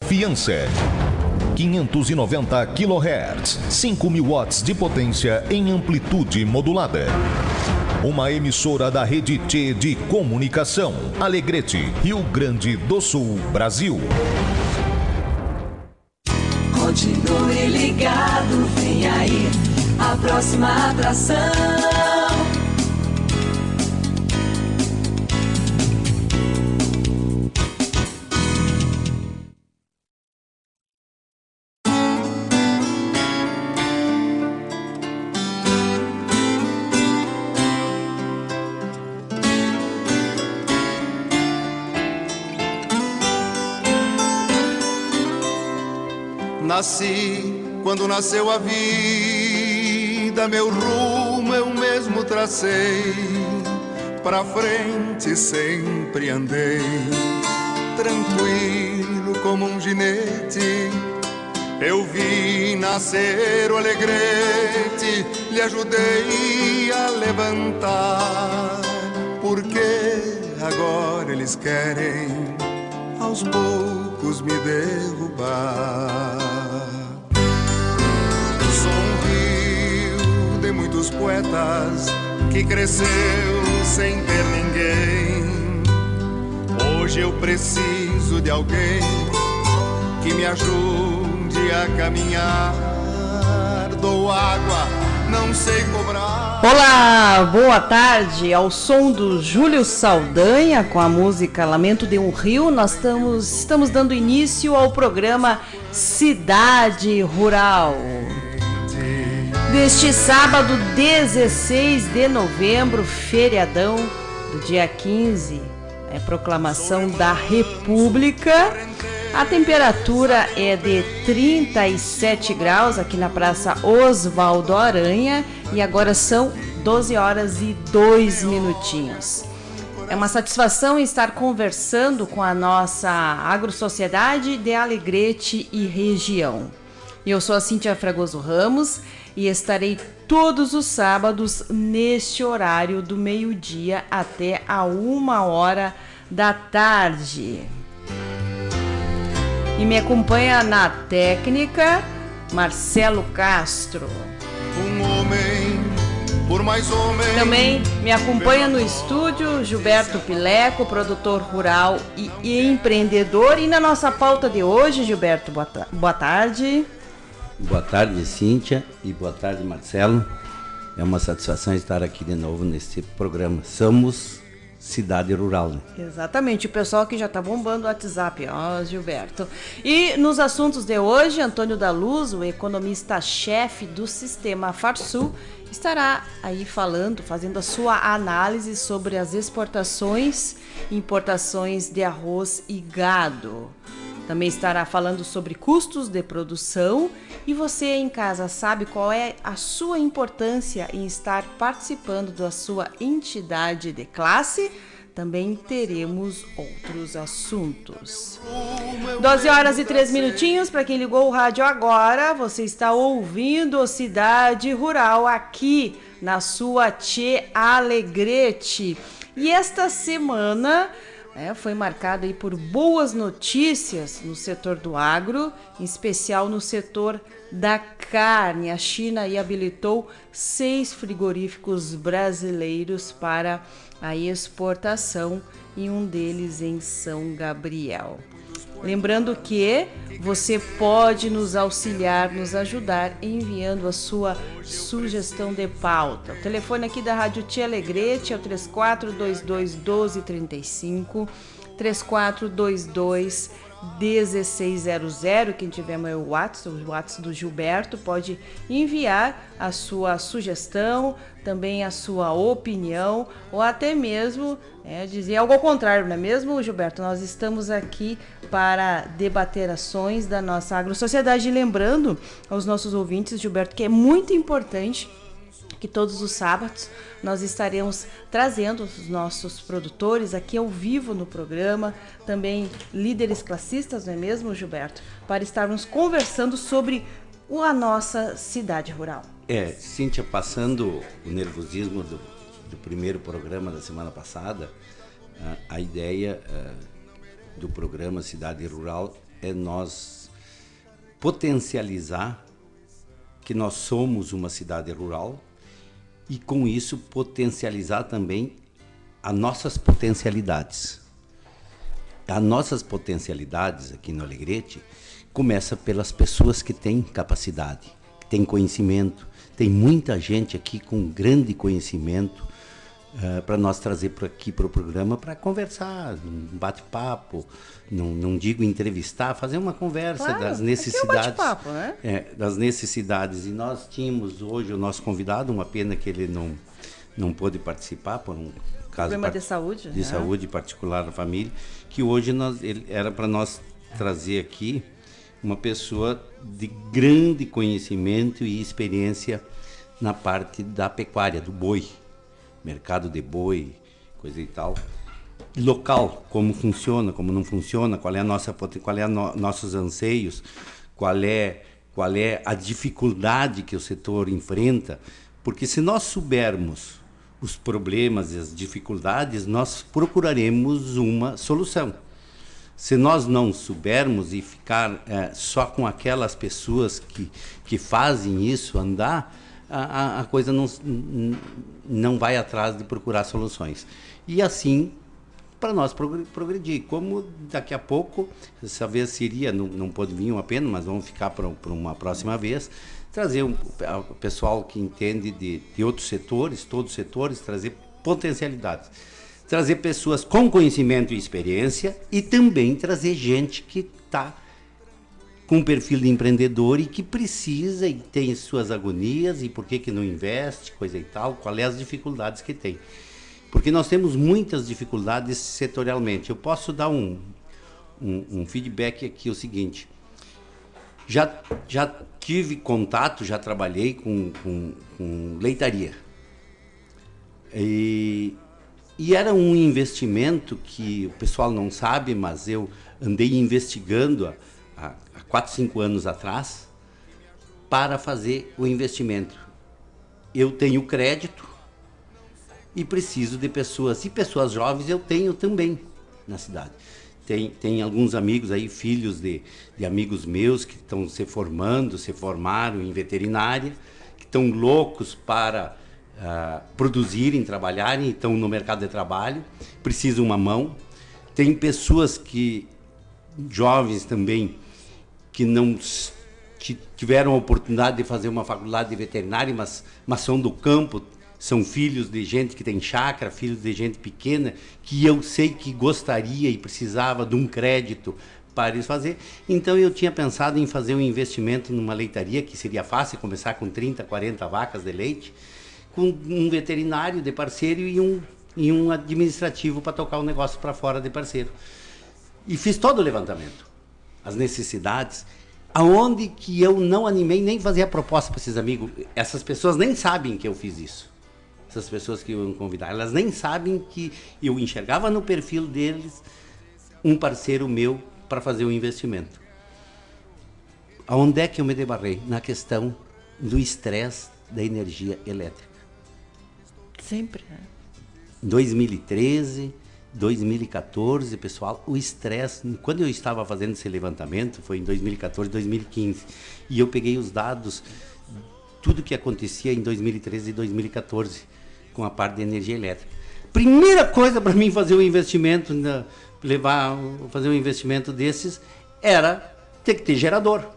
confiança. 590 kHz, 5.000 watts de potência em amplitude modulada. Uma emissora da Rede Tchê de Comunicação. Alegrete, Rio Grande do Sul, Brasil. Continue ligado, vem aí a próxima atração. Nasci quando nasceu a vida, meu rumo eu mesmo tracei. Pra frente sempre andei, tranquilo como um ginete. Eu vi nascer o Alegrete, lhe ajudei a levantar. Porque agora eles querem aos poucos me derrubar. Sou um rio de muitos poetas que cresceu sem ter ninguém. Hoje eu preciso de alguém que me ajude a caminhar. Dou água, não sei cobrar. Olá, boa tarde. Ao som do Júlio Saldanha com a música Lamento de um Rio, nós estamos dando início ao programa Cidade Rural. Deste sábado, 16 de novembro, feriadão do dia 15, proclamação da República. A temperatura é de 37 graus aqui na Praça Osvaldo Aranha e agora são 12 horas e 2 minutinhos. É uma satisfação estar conversando com a nossa agrosociedade de Alegrete e região. Eu sou a Cíntia Fragoso Ramos e estarei todos os sábados neste horário do meio-dia até a 1h da tarde. E me acompanha na técnica Marcelo Castro. Um homem por mais homem. Também me acompanha no estúdio Gilberto Pileco, produtor rural e empreendedor. E na nossa pauta de hoje, Gilberto, boa tarde. Boa tarde, Cíntia, e boa tarde, Marcelo. É uma satisfação estar aqui de novo neste programa. Somos Cidade Rural, né? Exatamente, o pessoal que já está bombando o WhatsApp, ó, Gilberto. E nos assuntos de hoje, Antônio da Luz, o economista-chefe do Sistema Farsul, estará aí fazendo a sua análise sobre as exportações e importações de arroz e gado. Também estará falando sobre custos de produção. E você em casa sabe qual é a sua importância em estar participando da sua entidade de classe? Também teremos outros assuntos. 12 horas e 3 minutinhos. Para quem ligou o rádio agora, você está ouvindo Cidade Rural aqui na sua Tchê Alegrete. E esta semana foi marcada aí por boas notícias no setor do agro, em especial no setor da carne. A China aí habilitou 6 frigoríficos brasileiros para a exportação e um deles em São Gabriel. Lembrando que você pode nos auxiliar, nos ajudar enviando a sua sugestão de pauta. O telefone aqui da Rádio Tchê Alegrete é o 3422-1235, 3422-1600. Quem tiver meu WhatsApp, o WhatsApp do Gilberto, pode enviar a sua sugestão, também a sua opinião, ou até mesmo dizer algo ao contrário, não é mesmo, Gilberto? Nós estamos aqui para debater ações da nossa agrosociedade. E lembrando aos nossos ouvintes, Gilberto, que é muito importante que todos os sábados nós estaremos trazendo os nossos produtores aqui ao vivo no programa, também líderes classistas, não é mesmo, Gilberto? Para estarmos conversando sobre a nossa cidade rural. Cíntia, passando o nervosismo do primeiro programa da semana passada, a ideia do programa Cidade Rural é nós potencializar que nós somos uma cidade rural e, com isso, potencializar também as nossas potencialidades. As nossas potencialidades aqui no Alegrete começa pelas pessoas que têm capacidade, que têm conhecimento. Tem muita gente aqui com grande conhecimento para nós trazer aqui para o programa para conversar, um bate-papo, não digo entrevistar, fazer uma conversa, claro, das necessidades. Aqui é um bate-papo, né? Das necessidades. E nós tínhamos hoje o nosso convidado, uma pena que ele não pôde participar por um caso problema de saúde, de saúde particular da família, que hoje era para nós trazer aqui uma pessoa de grande conhecimento e experiência na parte da pecuária, do boi, mercado de boi, coisa e tal, local, como funciona, como não funciona, qual é nossos anseios, qual é a dificuldade que o setor enfrenta, porque se nós soubermos os problemas e as dificuldades, nós procuraremos uma solução. Se nós não soubermos e ficar só com aquelas pessoas que fazem isso andar, a coisa não vai atrás de procurar soluções. E assim, para nós progredir, como daqui a pouco, essa vez seria, não pode vir uma pena, mas vamos ficar para uma próxima vez, trazer o pessoal que entende de outros setores, todos os setores, trazer potencialidades. Trazer pessoas com conhecimento e experiência e também trazer gente que está com um perfil de empreendedor e que precisa e tem suas agonias e por que não investe, coisa e tal, qual é as dificuldades que tem. Porque nós temos muitas dificuldades setorialmente. Eu posso dar um feedback aqui, o seguinte, já tive contato, já trabalhei com leitaria. E era um investimento que o pessoal não sabe, mas eu andei investigando há 4, 5 anos atrás para fazer o investimento. Eu tenho crédito e preciso de pessoas. E pessoas jovens eu tenho também na cidade. Tem alguns amigos aí, filhos de amigos meus que estão se formaram em veterinária, que estão loucos para produzirem, trabalharem, estão no mercado de trabalho, precisam uma mão. Tem pessoas jovens também, que não tiveram a oportunidade de fazer uma faculdade de veterinária, mas são do campo, são filhos de gente que tem chácara, filhos de gente pequena, que eu sei que gostaria e precisava de um crédito para eles fazer. Então eu tinha pensado em fazer um investimento numa leitaria, que seria fácil, começar com 30, 40 vacas de leite, com um veterinário de parceiro e um administrativo para tocar o negócio para fora de parceiro. E fiz todo o levantamento, as necessidades, aonde que eu não animei nem fazer a proposta para esses amigos. Essas pessoas nem sabem que eu fiz isso. Essas pessoas que eu convidar, elas nem sabem que eu enxergava no perfil deles um parceiro meu para fazer o investimento. Aonde é que eu me debarrei? Na questão do estresse da energia elétrica. Sempre, né? 2013, 2014, pessoal, o estresse, quando eu estava fazendo esse levantamento, foi em 2014, 2015, e eu peguei os dados, tudo que acontecia em 2013 e 2014, com a parte de energia elétrica. Primeira coisa para mim fazer um investimento, fazer um investimento desses, era ter que ter gerador.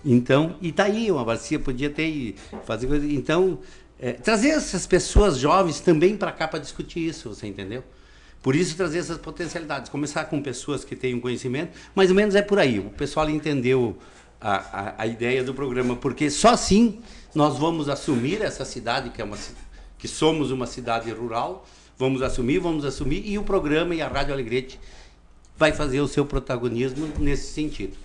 Então, e tá aí, uma bacia podia ter, fazer coisa. Então, trazer essas pessoas jovens também para cá para discutir isso, você entendeu? Por isso trazer essas potencialidades, começar com pessoas que tenham conhecimento, mais ou menos é por aí. O pessoal entendeu a ideia do programa, porque só assim nós vamos assumir essa cidade, que somos uma cidade rural, vamos assumir, e o programa e a Rádio Alegrete vai fazer o seu protagonismo nesse sentido.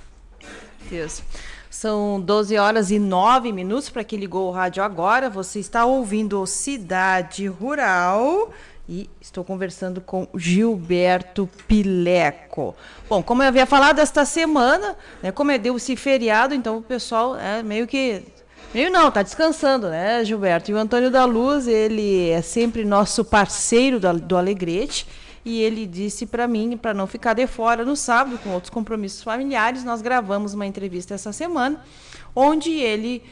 Deus. São 12h09, para quem ligou o rádio agora. Você está ouvindo Cidade Rural e estou conversando com Gilberto Pileco. Bom, como eu havia falado esta semana, né, como deu-se feriado, então o pessoal está descansando, né, Gilberto? E o Antônio da Luz, ele é sempre nosso parceiro do Alegrete. e ele disse para mim, para não ficar de fora no sábado, com outros compromissos familiares, nós gravamos uma entrevista essa semana, onde ele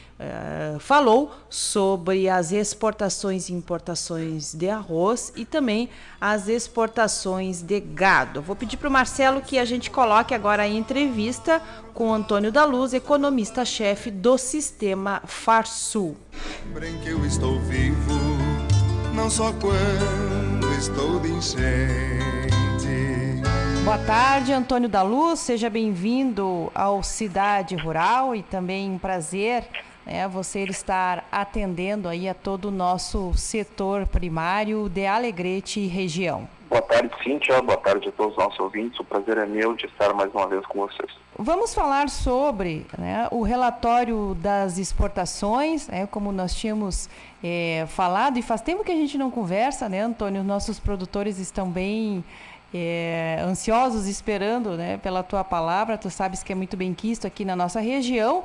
falou sobre as exportações e importações de arroz e também as exportações de gado. Eu vou pedir para o Marcelo que a gente coloque agora a entrevista com o Antônio da Luz, economista-chefe do Sistema Farsul. Lembrem que eu estou vivo, não só quando estou de enchente. Boa tarde, Antônio da Luz, seja bem-vindo ao Cidade Rural e também um prazer, né, você estar atendendo aí a todo o nosso setor primário de Alegrete e região. Boa tarde, Cíntia, boa tarde a todos os nossos ouvintes, o prazer é meu de estar mais uma vez com vocês. Vamos falar sobre, né, o relatório das exportações, né, como nós tínhamos falado, e faz tempo que a gente não conversa, né, Antônio? Nossos produtores estão bem ansiosos, esperando, né, pela tua palavra. Tu sabes que é muito bem quisto aqui na nossa região,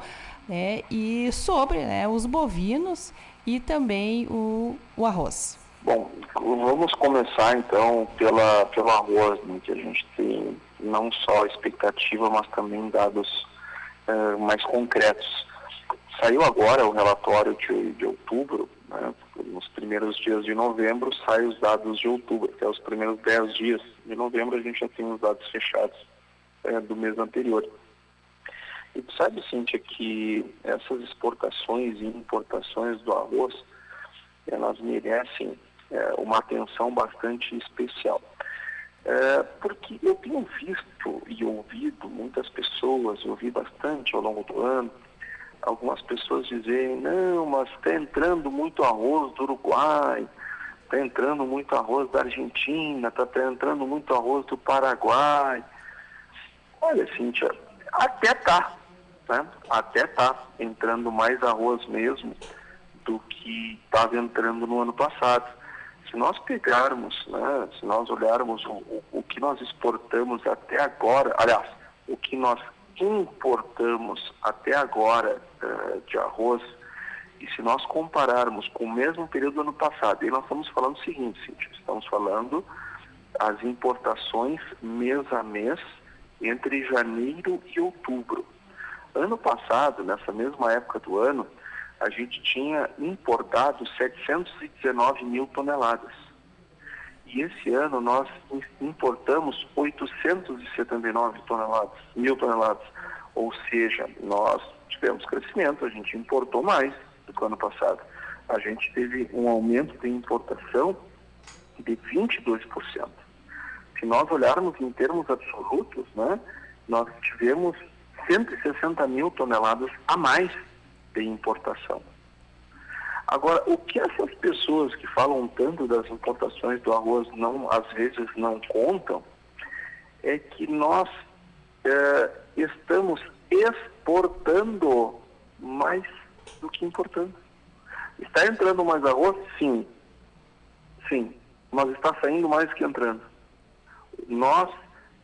né, e sobre, né, os bovinos e também o arroz. Bom, vamos começar então pelo arroz, né, que a gente tem não só expectativa, mas também dados mais concretos. Saiu agora o relatório de outubro, né, nos primeiros dias de novembro saem os dados de outubro, até os primeiros 10 dias de novembro a gente já tem os dados fechados do mês anterior. E tu sabe, Cíntia, que essas exportações e importações do arroz, elas merecem uma atenção bastante especial. Porque eu tenho visto e ouvido muitas pessoas, ouvi bastante ao longo do ano, algumas pessoas dizerem, não, mas está entrando muito arroz do Uruguai, está entrando muito arroz da Argentina, está entrando muito arroz do Paraguai. Olha, Cíntia, até tá, né? Até tá entrando mais arroz mesmo do que estava entrando no ano passado. Se nós pegarmos, né, se nós olharmos o que nós exportamos até agora, aliás, o que nós importamos até agora de arroz, e se nós compararmos com o mesmo período do ano passado, e nós estamos falando o seguinte, Cíntia, estamos falando as importações mês a mês entre janeiro e outubro. Ano passado, nessa mesma época do ano, a gente tinha importado 719 mil toneladas. E esse ano nós importamos 879 mil toneladas. Ou seja, nós tivemos crescimento, a gente importou mais do que o ano passado. A gente teve um aumento de importação de 22%. Se nós olharmos em termos absolutos, né, nós tivemos 160 mil toneladas a mais de importação. Agora, o que essas pessoas que falam tanto das importações do arroz às vezes não contam é que nós estamos exportando mais do que importando. Está entrando mais arroz? Sim. Sim, mas está saindo mais do que entrando. Nós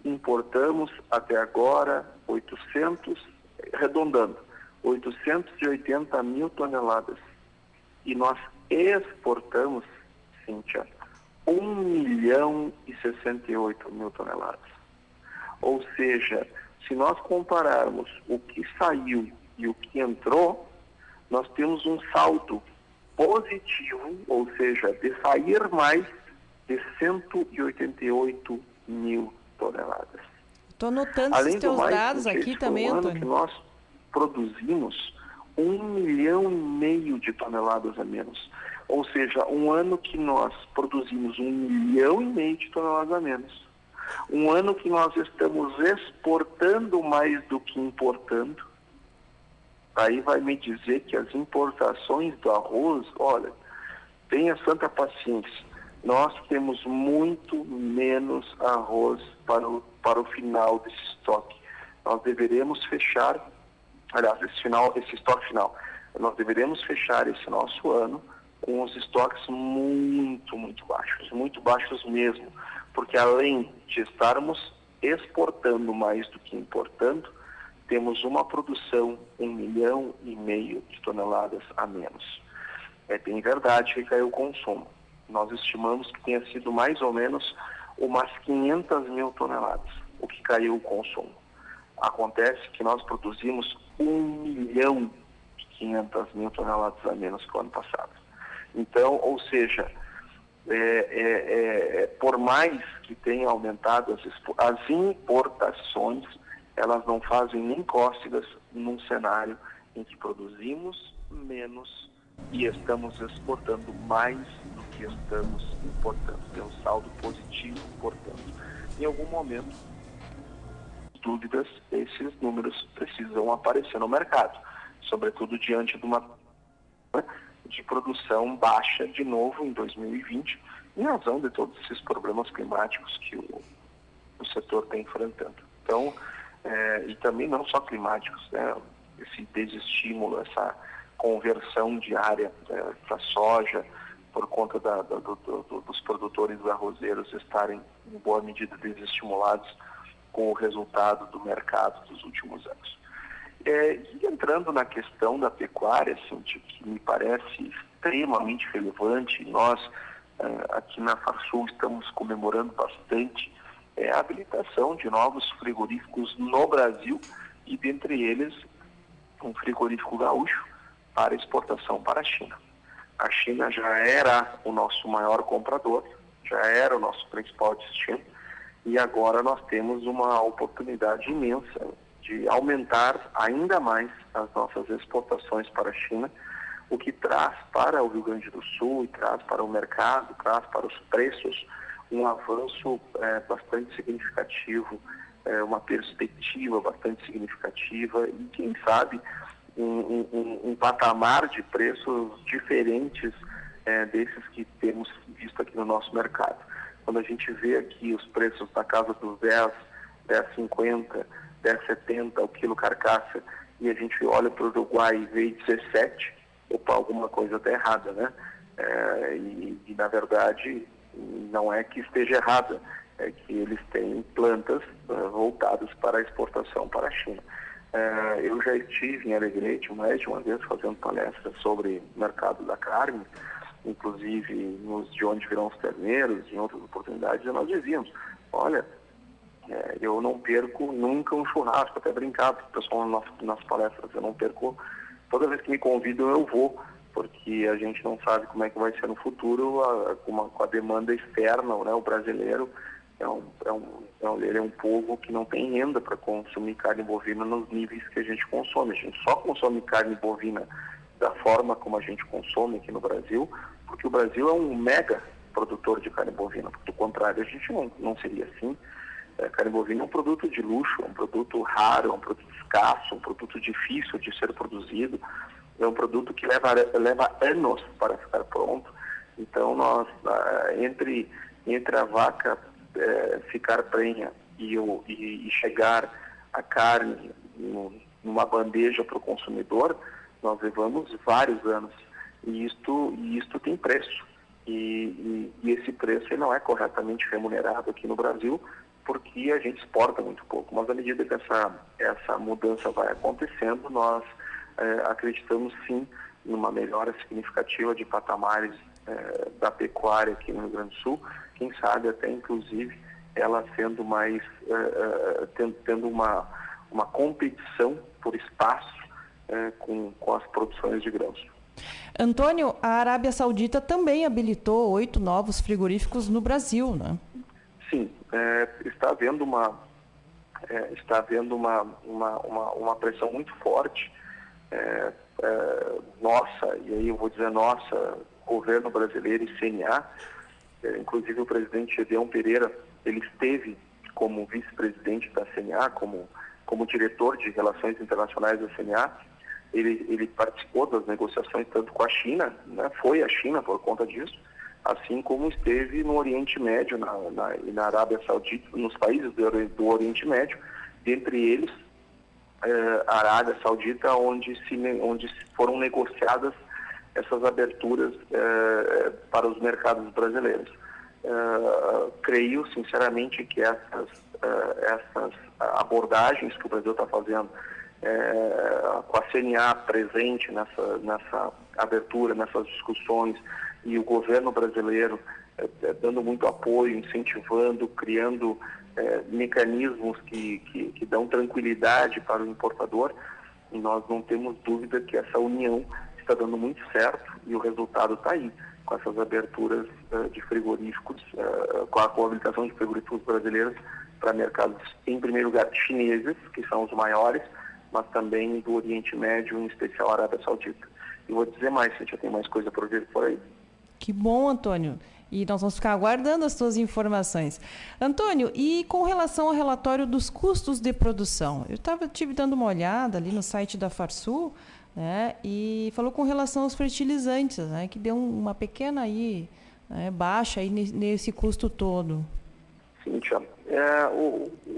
importamos até agora 880 mil toneladas. E nós exportamos, Cíntia, 1.068.000 toneladas. Ou seja, se nós compararmos o que saiu e o que entrou, nós temos um saldo positivo, ou seja, de sair mais de 188 mil toneladas. Estou notando esses teus dados aqui também, Antônio. Que nós produzimos 1,5 milhão de toneladas a menos. Ou seja, um ano que nós produzimos 1,5 milhão de toneladas a menos. Um ano que nós estamos exportando mais do que importando. Aí vai me dizer que as importações do arroz, olha, tenha santa paciência. Nós temos muito menos arroz para o final desse estoque. Nós deveremos fechar, aliás, esse estoque final, nós deveremos fechar esse nosso ano com os estoques muito baixos mesmo, porque além de estarmos exportando mais do que importando, temos uma produção 1,5 milhão de toneladas a menos. É bem verdade que caiu o consumo. Nós estimamos que tenha sido mais ou menos umas 500 mil toneladas, o que caiu o consumo. Acontece que nós produzimos 1.500.000 toneladas a menos que o ano passado. Então, ou seja, por mais que tenha aumentado as importações, elas não fazem nem cócegas num cenário em que produzimos menos e estamos exportando mais do que estamos importando. Tem um saldo positivo, portanto. Em algum momento, dúvidas, esses números precisam aparecer no mercado, sobretudo diante de uma de produção baixa de novo em 2020, em razão de todos esses problemas climáticos que o setor está enfrentando. Então, e também não só climáticos, né? Esse desestímulo, essa conversão de área para soja, por conta dos produtores arrozeiros estarem, em boa medida, desestimulados com o resultado do mercado dos últimos anos. E entrando na questão da pecuária, assim, que me parece extremamente relevante, nós aqui na Farsul estamos comemorando bastante, a habilitação de novos frigoríficos no Brasil e, dentre eles, um frigorífico gaúcho para exportação para a China. A China já era o nosso maior comprador, já era o nosso principal destino, e agora nós temos uma oportunidade imensa de aumentar ainda mais as nossas exportações para a China, o que traz para o Rio Grande do Sul e traz para o mercado, traz para os preços um avanço bastante significativo, uma perspectiva bastante significativa e, quem sabe, um patamar de preços diferentes desses que temos visto aqui no nosso mercado. Quando a gente vê aqui os preços na casa dos 10,50, 10,70 o quilo carcaça, e a gente olha para o Uruguai e vê 17, opa, alguma coisa está errada, né? E na verdade não é que esteja errada, é que eles têm plantas voltadas para a exportação para a China. Eu já estive em Alegrete mais de uma vez fazendo palestras sobre o mercado da carne, inclusive nos De Onde Virão os Terneiros, em outras oportunidades, e nós dizíamos, olha, eu não perco nunca um churrasco, até brincava com o pessoal nas palestras, eu não perco, toda vez que me convidam eu vou, porque a gente não sabe como é que vai ser no futuro com a demanda externa, né? O brasileiro ele é um povo que não tem renda para consumir carne bovina nos níveis que a gente consome. A gente só consome carne bovina da forma como a gente consome aqui no Brasil, porque o Brasil é um mega produtor de carne bovina. Do contrário, a gente não seria assim. A carne bovina é um produto de luxo, é um produto raro, é um produto escasso, um produto difícil de ser produzido, é um produto que leva anos para ficar pronto. Então, nós, entre a vaca ficar prenha e chegar a carne numa bandeja para o consumidor, nós levamos vários anos. E isto tem preço. E esse preço ele não é corretamente remunerado aqui no Brasil, porque a gente exporta muito pouco. Mas à medida que essa mudança vai acontecendo, nós acreditamos sim numa melhora significativa de patamares da pecuária aqui no Rio Grande do Sul, quem sabe até inclusive ela sendo mais, tendo uma competição por espaço com as produções de grãos. Antônio, a Arábia Saudita também habilitou 8 novos frigoríficos no Brasil, né? Sim, está havendo uma pressão muito forte, nossa, e aí eu vou dizer nossa, governo brasileiro e CNA, inclusive o presidente Gedeon Pereira, ele esteve como vice-presidente da CNA, como diretor de relações internacionais da CNA, ele participou das negociações tanto com a China, né, foi a China por conta disso, assim como esteve no Oriente Médio e na Arábia Saudita, nos países do Oriente Médio, dentre eles a Arábia Saudita, onde foram negociadas essas aberturas para os mercados brasileiros. Creio sinceramente que essas abordagens que o Brasil está fazendo, com a CNA presente nessa abertura, nessas discussões, e o governo brasileiro dando muito apoio, incentivando, criando mecanismos que dão tranquilidade para o importador. E nós não temos dúvida que essa união está dando muito certo e o resultado está aí, com essas aberturas de frigoríficos, com a habilitação de frigoríficos brasileiros para mercados, em primeiro lugar, chineses, que são os maiores, mas também do Oriente Médio, em especial a Arábia Saudita. E vou dizer mais, Cíntia, tem mais coisa para vir por aí. Que bom, Antônio. E nós vamos ficar aguardando as suas informações. Antônio, e com relação ao relatório dos custos de produção? Eu estive dando uma olhada ali no site da Farsul, né, e falou com relação aos fertilizantes, né, que deu uma pequena aí, baixa aí nesse custo todo. Cíntia,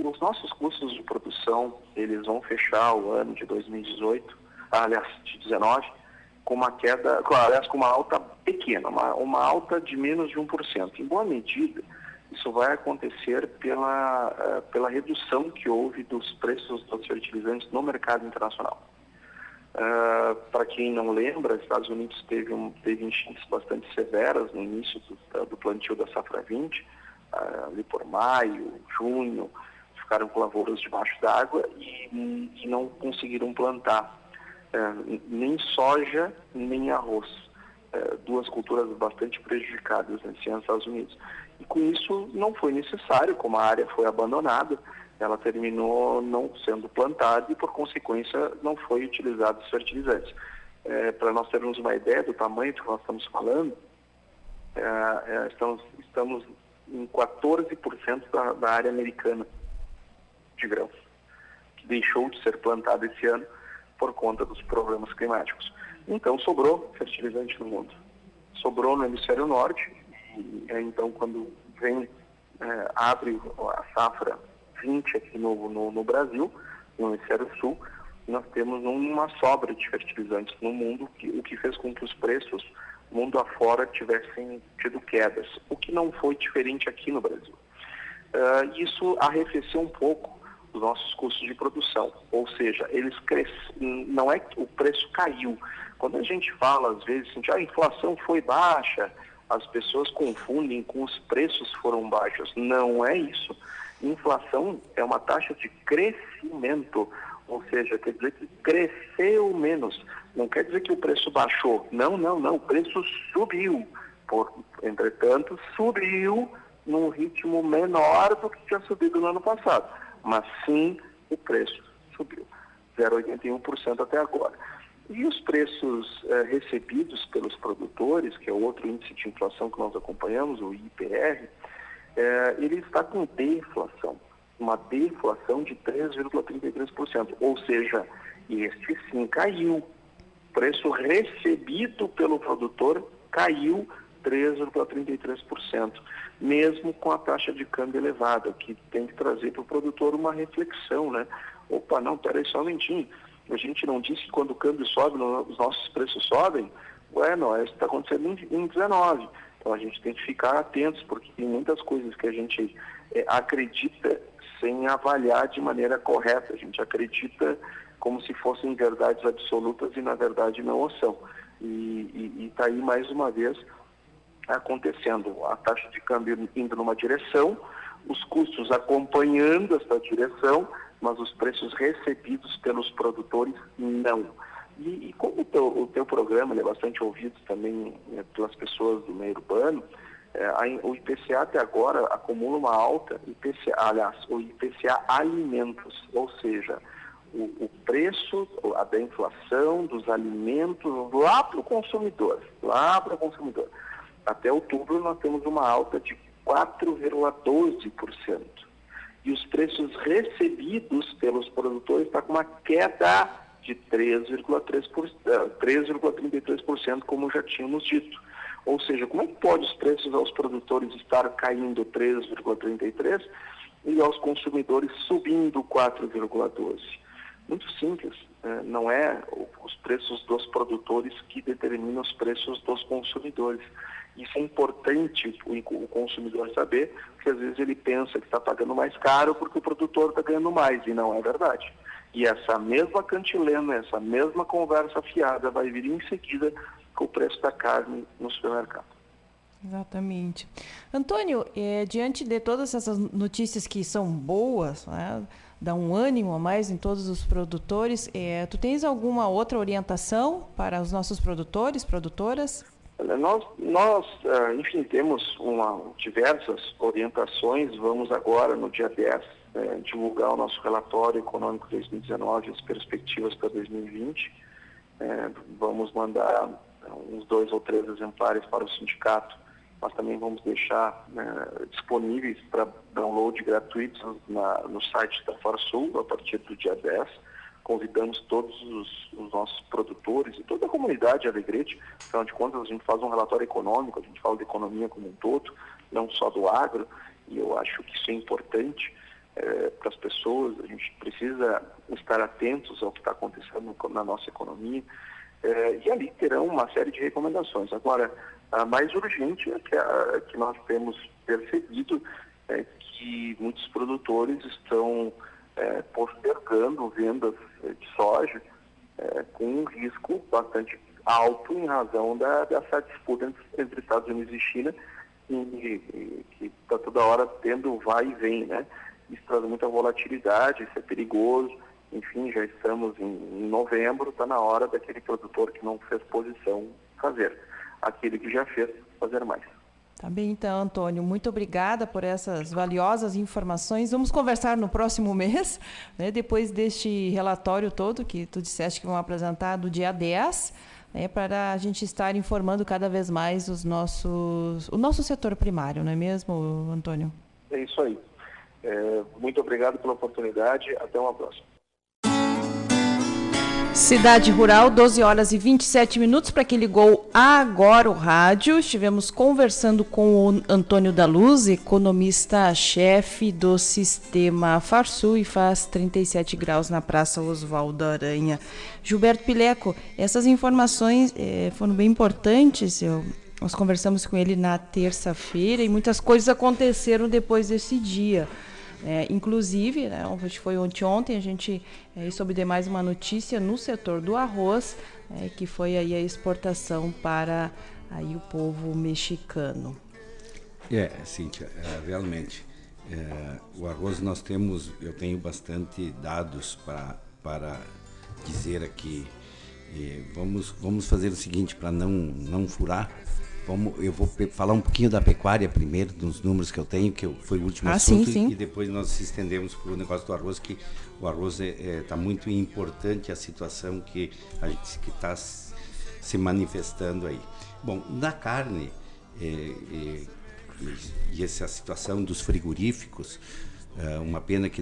os nossos custos de produção, eles vão fechar o ano de 2018, aliás, de 2019, com uma queda, aliás, com uma alta pequena, uma alta de menos de 1%. Em boa medida, isso vai acontecer pela redução que houve dos preços dos fertilizantes no mercado internacional. Para quem não lembra, os Estados Unidos teve enchentes bastante severas no início do plantio da safra 20, ali por maio, junho, ficaram com lavouras debaixo d'água e não conseguiram plantar nem soja, nem arroz. Duas culturas bastante prejudicadas nesse ano nos Estados Unidos. E com isso não foi necessário, como a área foi abandonada, ela terminou não sendo plantada e, por consequência, não foi utilizado os fertilizantes. Para nós termos uma ideia do tamanho que nós estamos falando, estamos em 14% da área americana de grãos, que deixou de ser plantada esse ano por conta dos problemas climáticos. Então, sobrou fertilizante no mundo. Sobrou no hemisfério norte, e então, quando abre a safra 20 aqui no Brasil, no hemisfério sul, nós temos uma sobra de fertilizantes no mundo, o que fez com que os preços mundo afora tivessem tido quedas, o que não foi diferente aqui no Brasil. Isso arrefeceu um pouco os nossos custos de produção, ou seja, eles não é que o preço caiu. Quando a gente fala, às vezes, a inflação foi baixa, as pessoas confundem com os preços foram baixos. Não é isso. Inflação é uma taxa de crescimento, ou seja, quer dizer que cresceu menos. Não quer dizer que o preço baixou. Não. O preço subiu. Entretanto, subiu num ritmo menor do que tinha subido no ano passado. Mas sim, o preço subiu. 0,81% até agora. E os preços recebidos pelos produtores, que é outro índice de inflação que nós acompanhamos, o IPR, ele está com deflação. Uma deflação de 3,33%. Ou seja, este sim caiu. O preço recebido pelo produtor caiu 3,33%, mesmo com a taxa de câmbio elevada, que tem que trazer para o produtor uma reflexão, né? Opa, não, peraí só um momentinho. A gente não disse que quando o câmbio sobe, os nossos preços sobem? Não, isso está acontecendo em 19. Então a gente tem que ficar atentos, porque tem muitas coisas que a gente acredita sem avaliar de maneira correta. A gente acredita como se fossem verdades absolutas e na verdade não são. E está aí mais uma vez acontecendo. A taxa de câmbio indo numa direção, os custos acompanhando essa direção, mas os preços recebidos pelos produtores não. E como o teu programa é bastante ouvido também pelas pessoas do meio urbano, o IPCA até agora acumula uma alta, o IPCA alimentos, ou seja, o preço da inflação dos alimentos lá para o consumidor. Até outubro nós temos uma alta de 4,12%. E os preços recebidos pelos produtores estão com uma queda de 3,33%, como já tínhamos dito. Ou seja, como é que pode os preços aos produtores estar caindo 3,33% e aos consumidores subindo 4,12%? Muito simples, não é os preços dos produtores que determinam os preços dos consumidores. Isso é importante o consumidor saber, porque às vezes ele pensa que está pagando mais caro porque o produtor está ganhando mais, e não é verdade. E essa mesma cantilena, essa mesma conversa fiada vai vir em seguida com o preço da carne no supermercado. Exatamente. Antônio, diante de todas essas notícias que são boas, né, dá um ânimo a mais em todos os produtores, tu tens alguma outra orientação para os nossos produtores, produtoras? Nós enfim, temos diversas orientações. Vamos agora, no dia 10, divulgar o nosso relatório econômico 2019 e as perspectivas para 2020. Vamos mandar uns 2 ou 3 exemplares para o sindicato. Nós também vamos deixar disponíveis para download gratuito no site da FarSul a partir do dia 10. Convidamos todos os nossos produtores e toda a comunidade Alegrete. Afinal de contas, a gente faz um relatório econômico, a gente fala de economia como um todo, não só do agro, e eu acho que isso é importante para as pessoas. A gente precisa estar atentos ao que está acontecendo na nossa economia, e ali terão uma série de recomendações. Agora, a mais urgente é que nós temos percebido que muitos produtores estão postergando vendas de soja com um risco bastante alto em razão dessa disputa entre Estados Unidos e China, que está toda hora tendo vai e vem, né? Isso traz muita volatilidade, isso é perigoso. Enfim, já estamos em novembro, está na hora daquele produtor que não fez posição fazer. Aquele que já fez, fazer mais. Tá bem, então, Antônio. Muito obrigada por essas valiosas informações. Vamos conversar no próximo mês, né, depois deste relatório todo que tu disseste que vão apresentar do dia 10, né, para a gente estar informando cada vez mais o nosso setor primário, não é mesmo, Antônio? É isso aí. Muito obrigado pela oportunidade. Até uma próxima. Cidade Rural, 12 horas e 27 minutos, para quem ligou agora o rádio. Estivemos conversando com o Antônio da Luz, economista-chefe do Sistema FarSul, e faz 37 graus na Praça Oswaldo Aranha. Gilberto Pileco, essas informações foram bem importantes. Nós conversamos com ele na terça-feira e muitas coisas aconteceram depois desse dia. Inclusive, né, foi ontem, a gente soube de mais uma notícia no setor do arroz, que foi aí a exportação para aí o povo mexicano. Cíntia, realmente, o arroz eu tenho bastante dados para dizer aqui. Vamos fazer o seguinte, para não furar. Eu vou falar um pouquinho da pecuária primeiro, dos números que eu tenho, que foi o último assunto, sim. E depois nós se estendemos para o negócio do arroz, que o arroz está muito importante, a situação que está se manifestando aí. Bom, na carne, e essa situação dos frigoríficos, uma pena que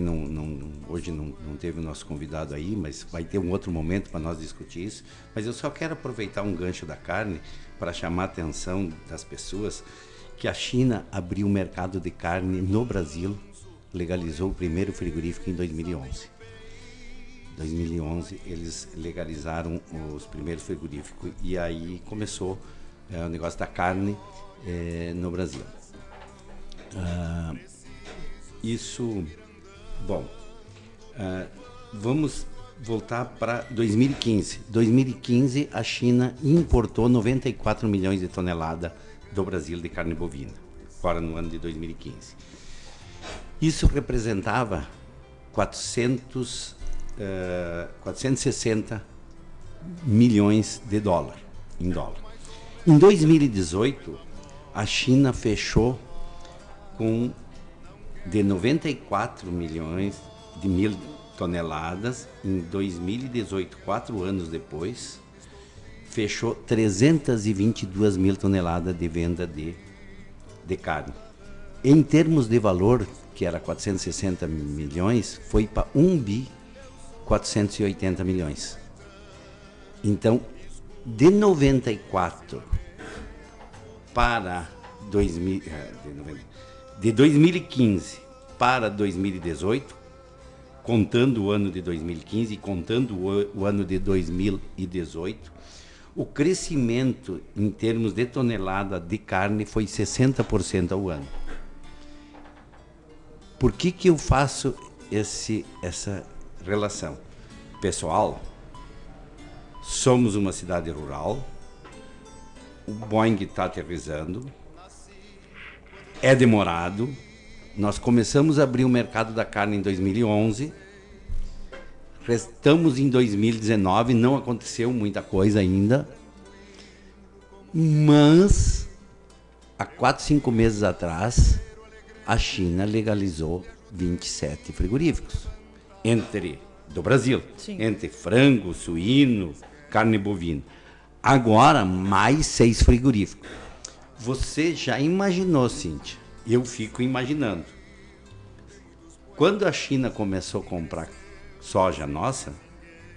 hoje não teve o nosso convidado aí, mas vai ter um outro momento para nós discutir isso. Mas eu só quero aproveitar um gancho da carne para chamar a atenção das pessoas que a China abriu o mercado de carne no Brasil, legalizou o primeiro frigorífico em 2011. Em 2011 eles legalizaram os primeiros frigoríficos e aí começou o negócio da carne no Brasil. Vamos voltar para 2015. 2015, a China importou 94 milhões de toneladas do Brasil de carne bovina, fora no ano de 2015. Isso representava 460 milhões de dólar, em dólar. Em 2018, a China fechou com de 94 milhões de mil toneladas. Em 2018, 4 anos depois, fechou 322 mil toneladas de venda de carne. Em termos de valor, que era 460 milhões, foi para 1 bi 480 milhões. Então, de 94 para de 2015 para 2018, contando o ano de 2015 e contando o ano de 2018, o crescimento em termos de tonelada de carne foi 60% ao ano. Por que eu faço essa relação? Pessoal, somos uma cidade rural, o Boeing está aterrissando, é demorado. Nós começamos a abrir o mercado da carne em 2011. Estamos em 2019, não aconteceu muita coisa ainda. Mas, há 4, 5 meses atrás, a China legalizou 27 frigoríficos. Do Brasil. Sim. Entre frango, suíno, carne bovina. Agora, mais 6 frigoríficos. Você já imaginou, Cíntia? Eu fico imaginando. Quando a China começou a comprar soja nossa,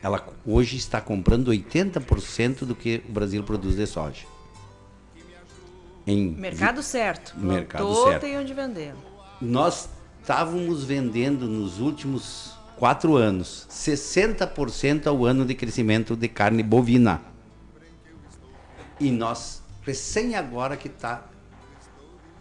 ela hoje está comprando 80% do que o Brasil produz de soja. Mercado certo. Mercado Plantou, certo. tem onde vender. Nós estávamos vendendo nos últimos 4 anos 60% ao ano de crescimento de carne bovina. E nós, recém agora que está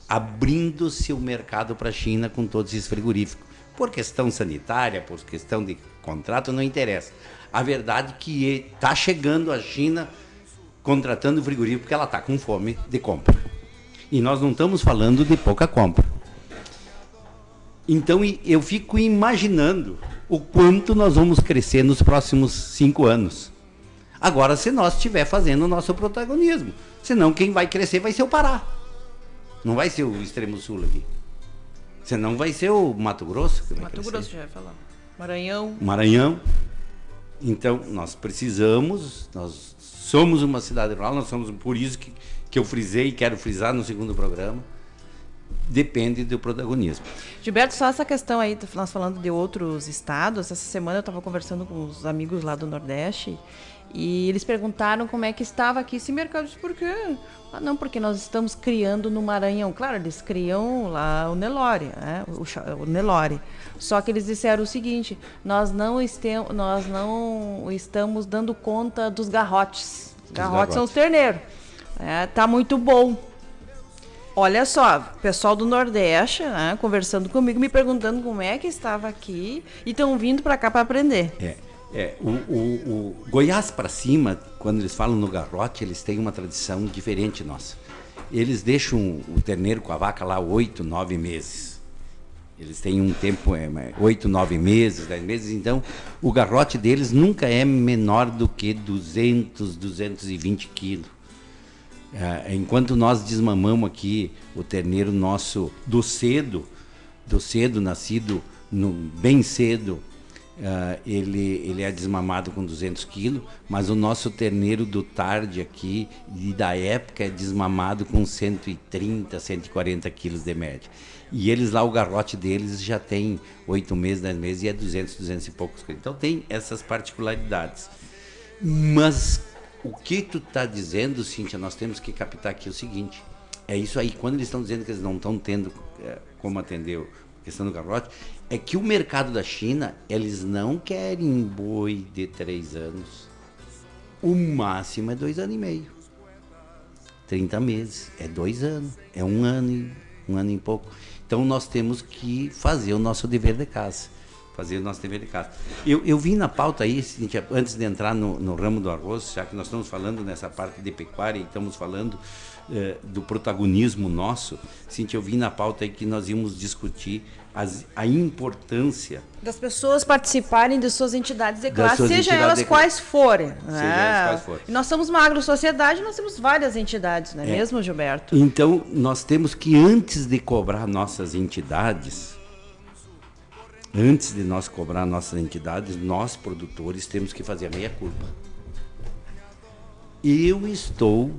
abrindo-se o mercado para a China com todos esses frigoríficos. Por questão sanitária, por questão de contrato, não interessa. A verdade é que está chegando a China contratando frigorífico porque ela está com fome de compra. E nós não estamos falando de pouca compra. Então eu fico imaginando o quanto nós vamos crescer nos próximos 5 anos. Agora, se nós estiver fazendo o nosso protagonismo. Senão quem vai crescer vai ser o Pará. Não vai ser o extremo sul aqui. Senão vai ser o Mato Grosso que vai Mato crescer. Grosso já vai falar. Maranhão. Maranhão. Então, nós precisamos, nós somos uma cidade rural, nós somos, por isso que eu frisei e quero frisar no segundo programa, depende do protagonismo. Gilberto, só essa questão aí, nós falando de outros estados, essa semana eu estava conversando com os amigos lá do Nordeste e eles perguntaram como é que estava aqui esse mercado. Eu disse, por quê? Ah, não, porque nós estamos criando no Maranhão. Claro, eles criam lá o Nelore, né? O Nelore. Só que eles disseram o seguinte, nós não estamos dando conta dos garrotes. Garrotes são os terneiros. Tá muito bom. Olha só, pessoal do Nordeste, né, conversando comigo, me perguntando como é que estava aqui e estão vindo para cá para aprender. O Goiás para cima, quando eles falam no garrote, eles têm uma tradição diferente nossa. Eles deixam o terneiro com a vaca lá 8, 9 meses. Eles têm um tempo, 8, 9 meses, 10 meses, então o garrote deles nunca é menor do que 200, 220 quilos. Enquanto nós desmamamos aqui o terneiro nosso do cedo nascido bem cedo, ele é desmamado com 200 quilos, mas o nosso terneiro do tarde aqui e da época é desmamado com 130, 140 quilos de média. E eles lá, o garrote deles já tem 8 meses, 10 meses e é 200, 200 e poucos quilos. Então tem essas particularidades. Mas o que tu está dizendo, Cíntia, nós temos que captar aqui o seguinte, é isso aí, quando eles estão dizendo que eles não estão tendo como atender a questão do garrote, é que o mercado da China, eles não querem boi de 3 anos, o máximo é 2 anos e meio, 30 meses, é 2 anos, é um ano e pouco. Então nós temos que fazer o nosso dever de casa. Eu vim na pauta aí, antes de entrar no ramo do arroz, já que nós estamos falando nessa parte de pecuária e estamos falando do protagonismo nosso, Cíntia, eu vim na pauta aí que nós íamos discutir a importância das pessoas participarem de suas entidades de classe, seja elas quais forem. E nós somos uma agrosociedade, nós temos várias entidades, não é mesmo, Gilberto? Então, nós temos que, antes de cobrar nossas entidades, nós produtores temos que fazer a meia-culpa. Eu estou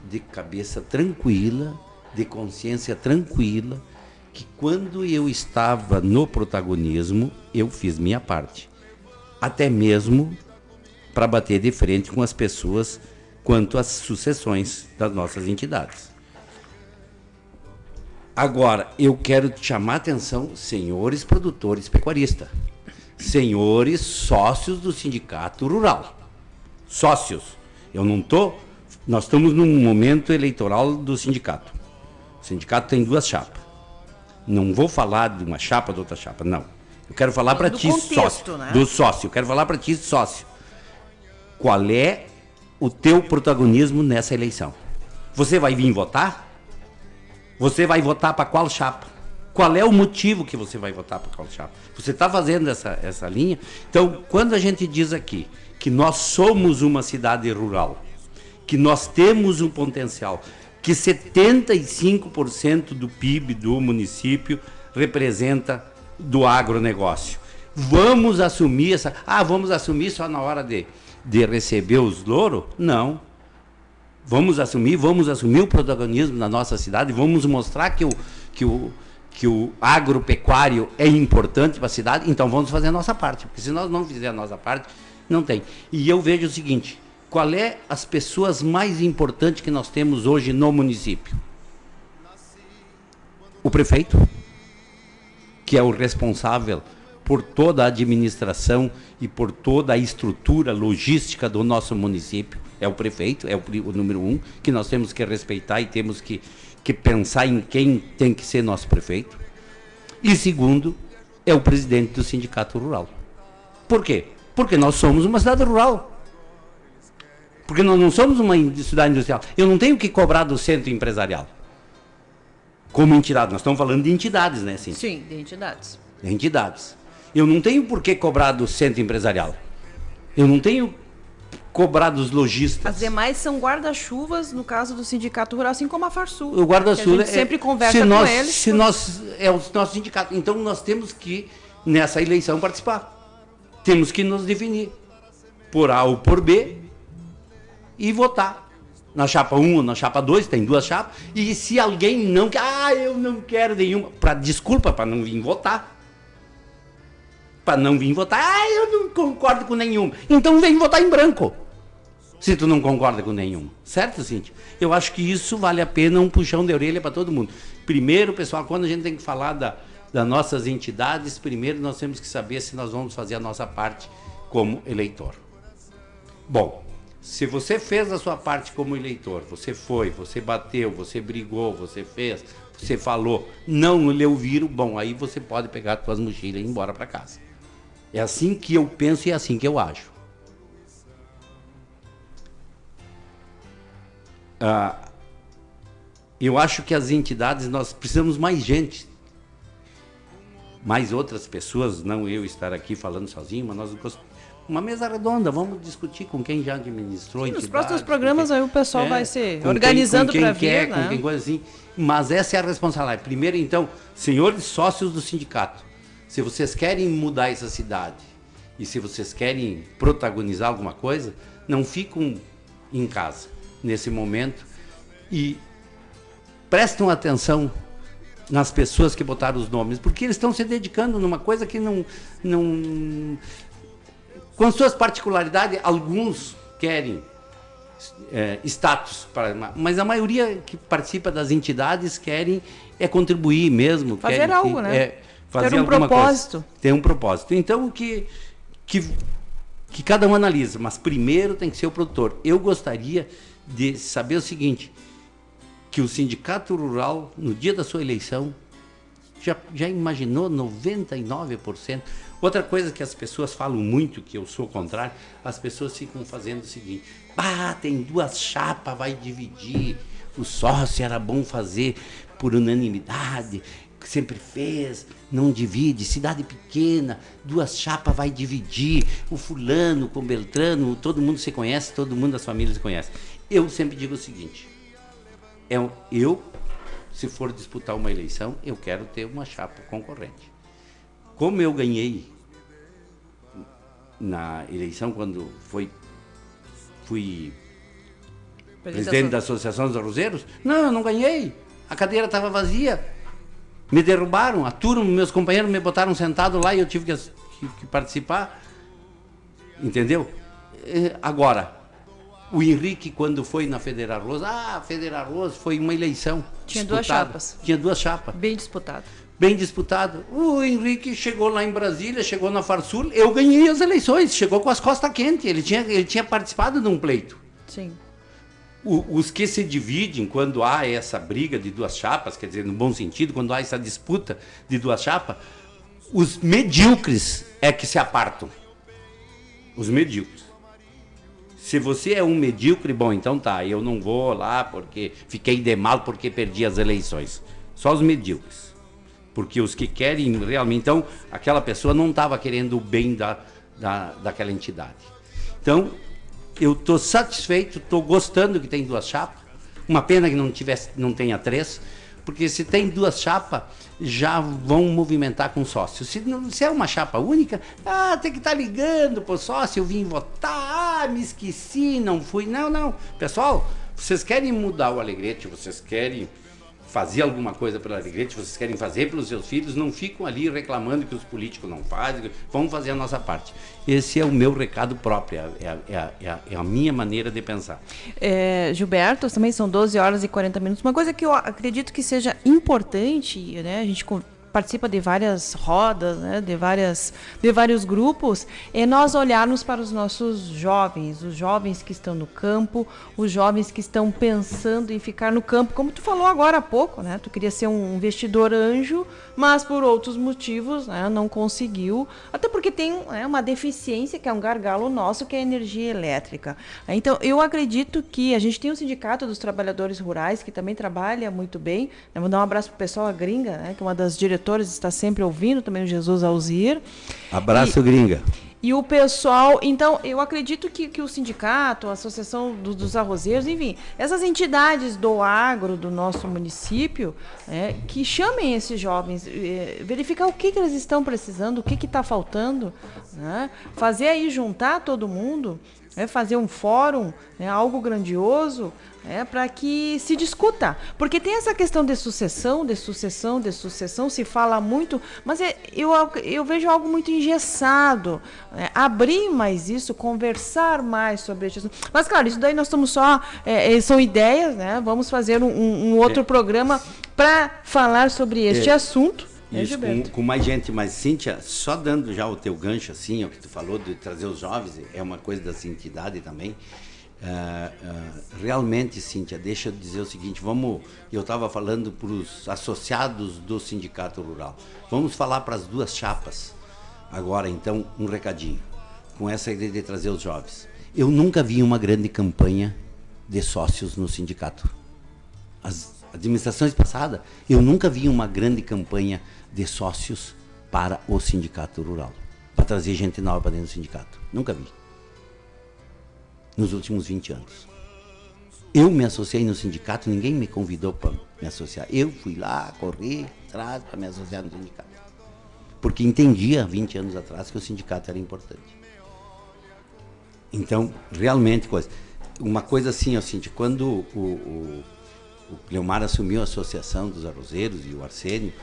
de cabeça tranquila, de consciência tranquila, que quando eu estava no protagonismo, eu fiz minha parte. Até mesmo para bater de frente com as pessoas quanto às sucessões das nossas entidades. Agora, eu quero te chamar a atenção, senhores produtores pecuaristas, senhores sócios do Sindicato Rural, sócios. Nós estamos num momento eleitoral do sindicato. O sindicato tem 2 chapas. Não vou falar de uma chapa, de outra chapa, não. Eu quero falar para ti, sócio, né? Do sócio. Eu quero falar para ti, sócio. Qual é o teu protagonismo nessa eleição? Você vai vir votar? Você vai votar para qual chapa? Qual é o motivo que você vai votar para qual chapa? Você está fazendo essa linha? Então, quando a gente diz aqui que nós somos uma cidade rural, que nós temos um potencial, que 75% do PIB do município representa do agronegócio. Vamos assumir essa... vamos assumir só na hora de receber os louros? Não. Vamos assumir o protagonismo na nossa cidade, vamos mostrar que o agropecuário é importante para a cidade, então vamos fazer a nossa parte, porque se nós não fizermos a nossa parte, não tem. E eu vejo o seguinte, qual é as pessoas mais importantes que nós temos hoje no município? O prefeito, que é o responsável por toda a administração e por toda a estrutura logística do nosso município. É o prefeito, é o número 1, que nós temos que respeitar e temos que pensar em quem tem que ser nosso prefeito. E segundo, é o presidente do Sindicato Rural. Por quê? Porque nós somos uma cidade rural. Porque nós não somos uma cidade industrial. Eu não tenho que cobrar do centro empresarial. Como entidade. Nós estamos falando de entidades, né? Sim, de entidades. De entidades. Eu não tenho por que cobrar do centro empresarial. Eu não tenho cobrar dos lojistas. As demais são guarda-chuvas, no caso do Sindicato Rural, assim como a Farsul. O guarda-chuva sempre conversa com eles. Se nós é o nosso sindicato, então nós temos que, nessa eleição, participar. Temos que nos definir por A ou por B e votar. Na chapa 1 ou na chapa 2, tem 2 chapas, e se alguém não quer, eu não quero nenhuma, desculpa, para não vir votar. Para não vir votar, eu não concordo com nenhuma. Então vem votar em branco, se tu não concorda com nenhuma. Certo, Cíntia? Eu acho que isso vale a pena um puxão de orelha para todo mundo. Primeiro, pessoal, quando a gente tem que falar das nossas entidades, primeiro nós temos que saber se nós vamos fazer a nossa parte como eleitor. Bom, se você fez a sua parte como eleitor, você foi, você bateu, você brigou, você fez, você falou, não lhe ouviram, bom, aí você pode pegar as suas mochilas e ir embora para casa. É assim que eu penso e é assim que eu ajo. Eu acho que as entidades, nós precisamos mais gente. Mais outras pessoas, não eu estar aqui falando sozinho, mas nós uma mesa redonda, vamos discutir com quem já administrou. Sim, nos próximos programas aí o pessoal vai se organizando para ver, né? Com quem coisa assim. Mas essa é a responsabilidade. Primeiro, então, senhores sócios do sindicato, se vocês querem mudar essa cidade e se vocês querem protagonizar alguma coisa, não ficam em casa nesse momento e prestem atenção nas pessoas que botaram os nomes, porque eles estão se dedicando numa coisa que não com suas particularidades. Alguns querem status, mas a maioria que participa das entidades querem contribuir mesmo. Fazer algo, né? Fazer ter um propósito. Coisa. Tem um propósito. Então, que cada um analisa, mas primeiro tem que ser o produtor. Eu gostaria de saber o seguinte, que o Sindicato Rural, no dia da sua eleição, já imaginou 99%? Outra coisa que as pessoas falam muito, que eu sou contrário, as pessoas ficam fazendo o seguinte, tem 2 chapas, vai dividir, o sócio era bom fazer por unanimidade, sempre fez, não divide, cidade pequena, 2 chapas vai dividir, o fulano com o Beltrano, todo mundo se conhece, todo mundo das famílias se conhece. Eu sempre digo o seguinte, se for disputar uma eleição, eu quero ter uma chapa concorrente. Como eu ganhei na eleição, quando fui presidente da Associação dos Arrozeiros, não, eu não ganhei, a cadeira estava vazia, me derrubaram, a turma, meus companheiros me botaram sentado lá e eu tive que participar, entendeu? Agora, o Henrique, quando foi na Federal Arroz, Federal Arroz foi uma eleição Tinha disputada. 2 chapas. Tinha 2 chapas. Bem disputado. Bem disputado. O Henrique chegou lá em Brasília, chegou na Farsul, eu ganhei as eleições, chegou com as costas quentes, ele tinha participado de um pleito. Sim. Os que se dividem quando há essa briga de 2 chapas, quer dizer, no bom sentido, quando há essa disputa de 2 chapas, os medíocres é que se apartam. Os medíocres. Se você é um medíocre, bom, então tá, eu não vou lá porque fiquei de mal porque perdi as eleições. Só os medíocres. Porque os que querem realmente... Então, aquela pessoa não estava querendo o bem daquela entidade. Então, eu estou satisfeito, estou gostando que tem 2 chapas. Uma pena que não tenha 3, porque se tem 2 chapas, já vão movimentar com sócio. Se é uma chapa única, tem que estar ligando pro sócio, eu vim votar, me esqueci, não fui. Não. Pessoal, vocês querem mudar o Alegrete, vocês querem fazer alguma coisa pelo Alegrete, vocês querem fazer pelos seus filhos, não ficam ali reclamando que os políticos não fazem, vamos fazer a nossa parte. Esse é o meu recado próprio, é a minha maneira de pensar. Gilberto, também são 12 horas e 40 minutos. Uma coisa que eu acredito que seja importante, né, a gente participa de várias rodas, né, de vários grupos, é nós olharmos para os nossos jovens, os jovens que estão no campo, os jovens que estão pensando em ficar no campo, como tu falou agora há pouco, né? Tu queria ser um investidor anjo, mas por outros motivos, né, não conseguiu, até porque tem uma deficiência, que é um gargalo nosso, que é a energia elétrica. Então, eu acredito que a gente tem o Sindicato dos Trabalhadores Rurais, que também trabalha muito bem. Eu vou dar um abraço para o pessoal, a Gringa, né, que é uma das diretores, está sempre ouvindo, também o Jesus Alzir. Abraço, Gringa. E o pessoal, então, eu acredito que o sindicato, a Associação dos Arrozeiros, enfim, essas entidades do agro do nosso município, que chamem esses jovens, verificar o que eles estão precisando, o que está faltando, né? Fazer aí, juntar todo mundo, fazer um fórum, algo grandioso, para que se discuta. Porque tem essa questão de sucessão, se fala muito, mas eu vejo algo muito engessado. Abrir mais isso, conversar mais sobre isso. Mas, claro, isso daí nós estamos só... são ideias, né? Vamos fazer um outro programa para falar sobre este assunto. Isso, com mais gente, mas Cíntia, só dando já o teu gancho, assim, o que tu falou de trazer os jovens, é uma coisa dessa entidade também. Realmente, Cíntia, deixa eu dizer o seguinte, eu estava falando para os associados do Sindicato Rural, vamos falar para as 2 chapas, agora então, um recadinho, com essa ideia de trazer os jovens. Eu nunca vi uma grande campanha de sócios no sindicato. As administrações passadas, eu nunca vi uma grande campanha de sócios para o Sindicato Rural, para trazer gente nova para dentro do sindicato. Nunca vi. Nos últimos 20 anos. Eu me associei no sindicato, ninguém me convidou para me associar. Eu fui lá, corri atrás para me associar no sindicato. Porque entendia, 20 anos atrás, que o sindicato era importante. Então, realmente, uma coisa assim, quando o Cleomar assumiu a Associação dos Arrozeiros e o Arsênio,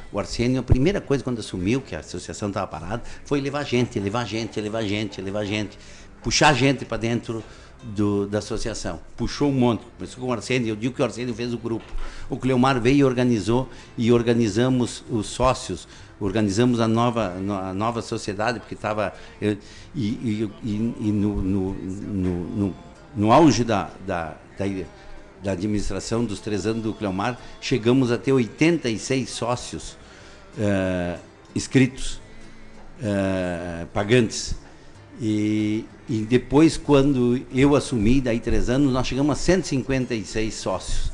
a primeira coisa quando assumiu, que a associação estava parada, foi levar gente, puxar gente para dentro da associação. Puxou um monte, começou com o Arsênio, eu digo que o Arsênio fez o grupo. O Cleomar veio e organizou, e organizamos os sócios, organizamos a nova sociedade, porque estava... no auge da administração dos 3 anos do Cleomar, chegamos a ter 86 sócios inscritos, pagantes. E depois, quando eu assumi, daí 3 anos, nós chegamos a 156 sócios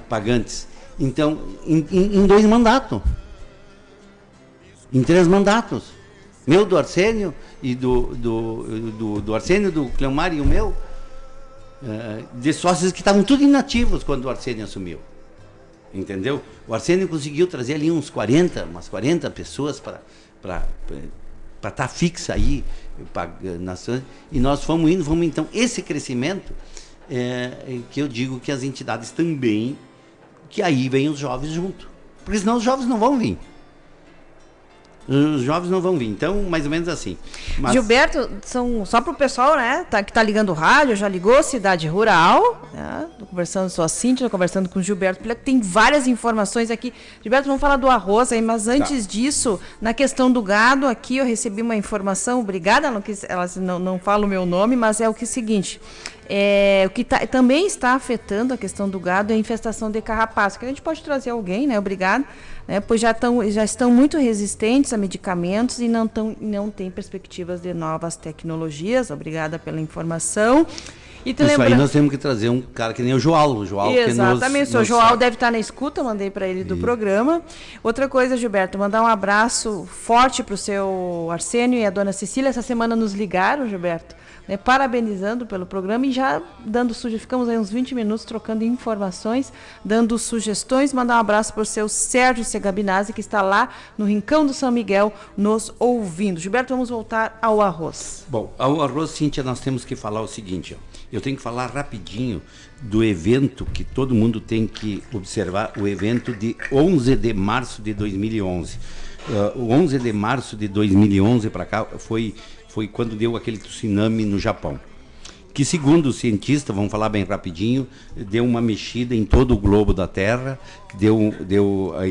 pagantes. Então, em 2 mandatos. Em 3 mandatos. Meu, do Arsênio, e do Arsênio, do Cleomar e o meu, de sócios que estavam tudo inativos quando o Arsênio assumiu. Entendeu? O Arsênio conseguiu trazer ali umas 40 pessoas para estar fixa aí, e nós fomos indo, então, esse crescimento que eu digo que as entidades também, que aí vem os jovens junto, porque senão os jovens não vão vir. Os jovens não vão vir, então, mais ou menos assim. Mas... Gilberto, só para o pessoal, né, que está ligando o rádio, já ligou Cidade Rural, né, tô conversando com a Cíntia, tô conversando com o Gilberto, tem várias informações aqui. Gilberto, vamos falar do arroz aí, mas antes disso, na questão do gado, aqui eu recebi uma informação, obrigada, ela não fala o meu nome, mas é o seguinte... o que também está afetando a questão do gado é a infestação de carrapato, que a gente pode trazer alguém, né? Obrigado. né, pois já estão muito resistentes a medicamentos e não têm perspectivas de novas tecnologias. Obrigada pela informação. E isso aí nós temos que trazer um cara que nem o João. Exatamente, o João deve estar na escuta, mandei para ele do programa. Outra coisa, Gilberto, mandar um abraço forte para o seu Arsênio e a dona Cecília. Essa semana nos ligaram, Gilberto, né, parabenizando pelo programa e já dando sugestões. Ficamos aí uns 20 minutos trocando informações, dando sugestões. Mandar um abraço para o seu Sérgio Segabinazzi, que está lá no Rincão do São Miguel, nos ouvindo. Gilberto, vamos voltar ao arroz. Bom, ao arroz, Cíntia, nós temos que falar o seguinte, ó. Eu tenho que falar rapidinho do evento que todo mundo tem que observar, o evento de 11 de março de 2011. O 11 de março de 2011 para cá foi quando deu aquele tsunami no Japão, que segundo os cientistas, vamos falar bem rapidinho, deu uma mexida em todo o globo da Terra,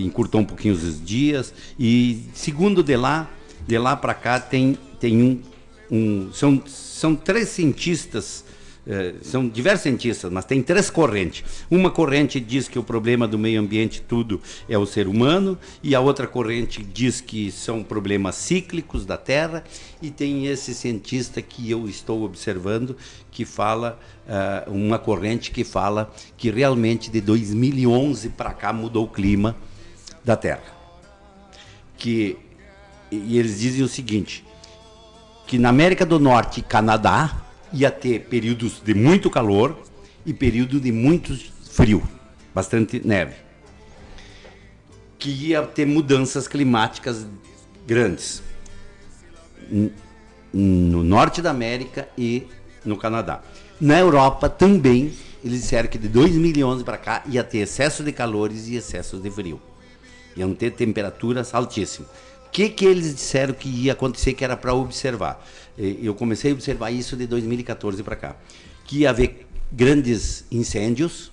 encurtou um pouquinho os dias, e segundo de lá para cá são três cientistas. São diversos cientistas, mas tem três correntes. Uma corrente diz que o problema do meio ambiente tudo é o ser humano, e a outra corrente diz que são problemas cíclicos da Terra, e tem esse cientista que eu estou observando que fala, uma corrente que fala que realmente de 2011 para cá mudou o clima da Terra. E eles dizem o seguinte, que na América do Norte e Canadá ia ter períodos de muito calor e período de muito frio, bastante neve, que ia ter mudanças climáticas grandes no norte da América e no Canadá. Na Europa também, eles disseram que de 2011 para cá ia ter excesso de calores e excesso de frio, iam ter temperaturas altíssimas. O que eles disseram que ia acontecer, que era para observar? Eu comecei a observar isso de 2014 para cá, que ia haver grandes incêndios,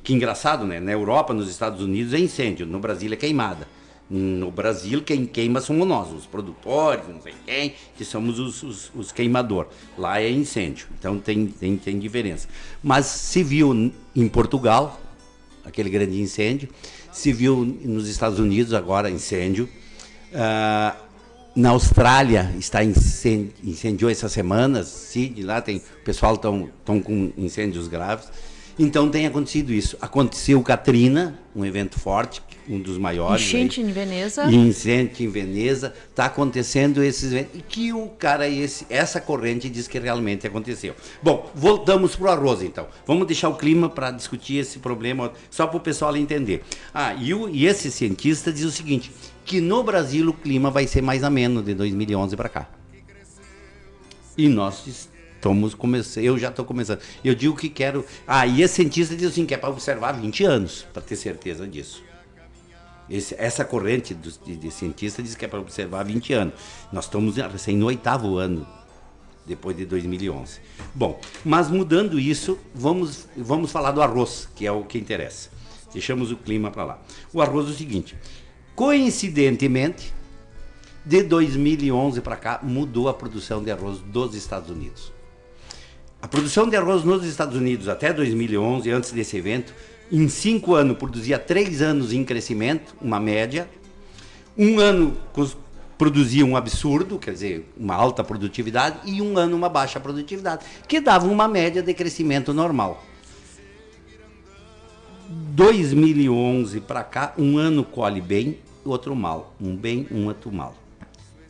que engraçado, né? Na Europa, nos Estados Unidos é incêndio, no Brasil é queimada. No Brasil, quem queima somos nós, os produtores, não sei quem, que somos os queimadores. Lá é incêndio, então tem diferença. Mas se viu em Portugal, aquele grande incêndio, se viu nos Estados Unidos agora incêndio, na Austrália incendiou essas semanas, Sydney, lá tem, o pessoal estão com incêndios graves. Então tem acontecido isso. Aconteceu Katrina, um evento forte, um dos maiores. Enchente em Veneza. Enchente em Veneza. Está acontecendo esses eventos. E que o cara, essa corrente diz que realmente aconteceu. Bom, voltamos para o arroz então. Vamos deixar o clima para discutir esse problema, só para o pessoal entender. E esse cientista diz o seguinte, que no Brasil o clima vai ser mais ameno de 2011 para cá. E nós eu já estou começando. Eu digo que quero... e esse cientista diz assim, que é para observar 20 anos, para ter certeza disso. Essa corrente de cientista diz que é para observar 20 anos. Nós estamos recém no 8º ano, depois de 2011. Bom, mas mudando isso, vamos falar do arroz, que é o que interessa. Deixamos o clima para lá. O arroz é o seguinte, coincidentemente, de 2011 para cá, mudou a produção de arroz dos Estados Unidos. A produção de arroz nos Estados Unidos até 2011, antes desse evento, em 5 anos produzia 3 anos em crescimento, uma média. Um ano produzia um absurdo, quer dizer, uma alta produtividade, e um ano uma baixa produtividade, que dava uma média de crescimento normal. 2011 para cá, um ano colhe bem, outro mal. Um bem, um outro mal.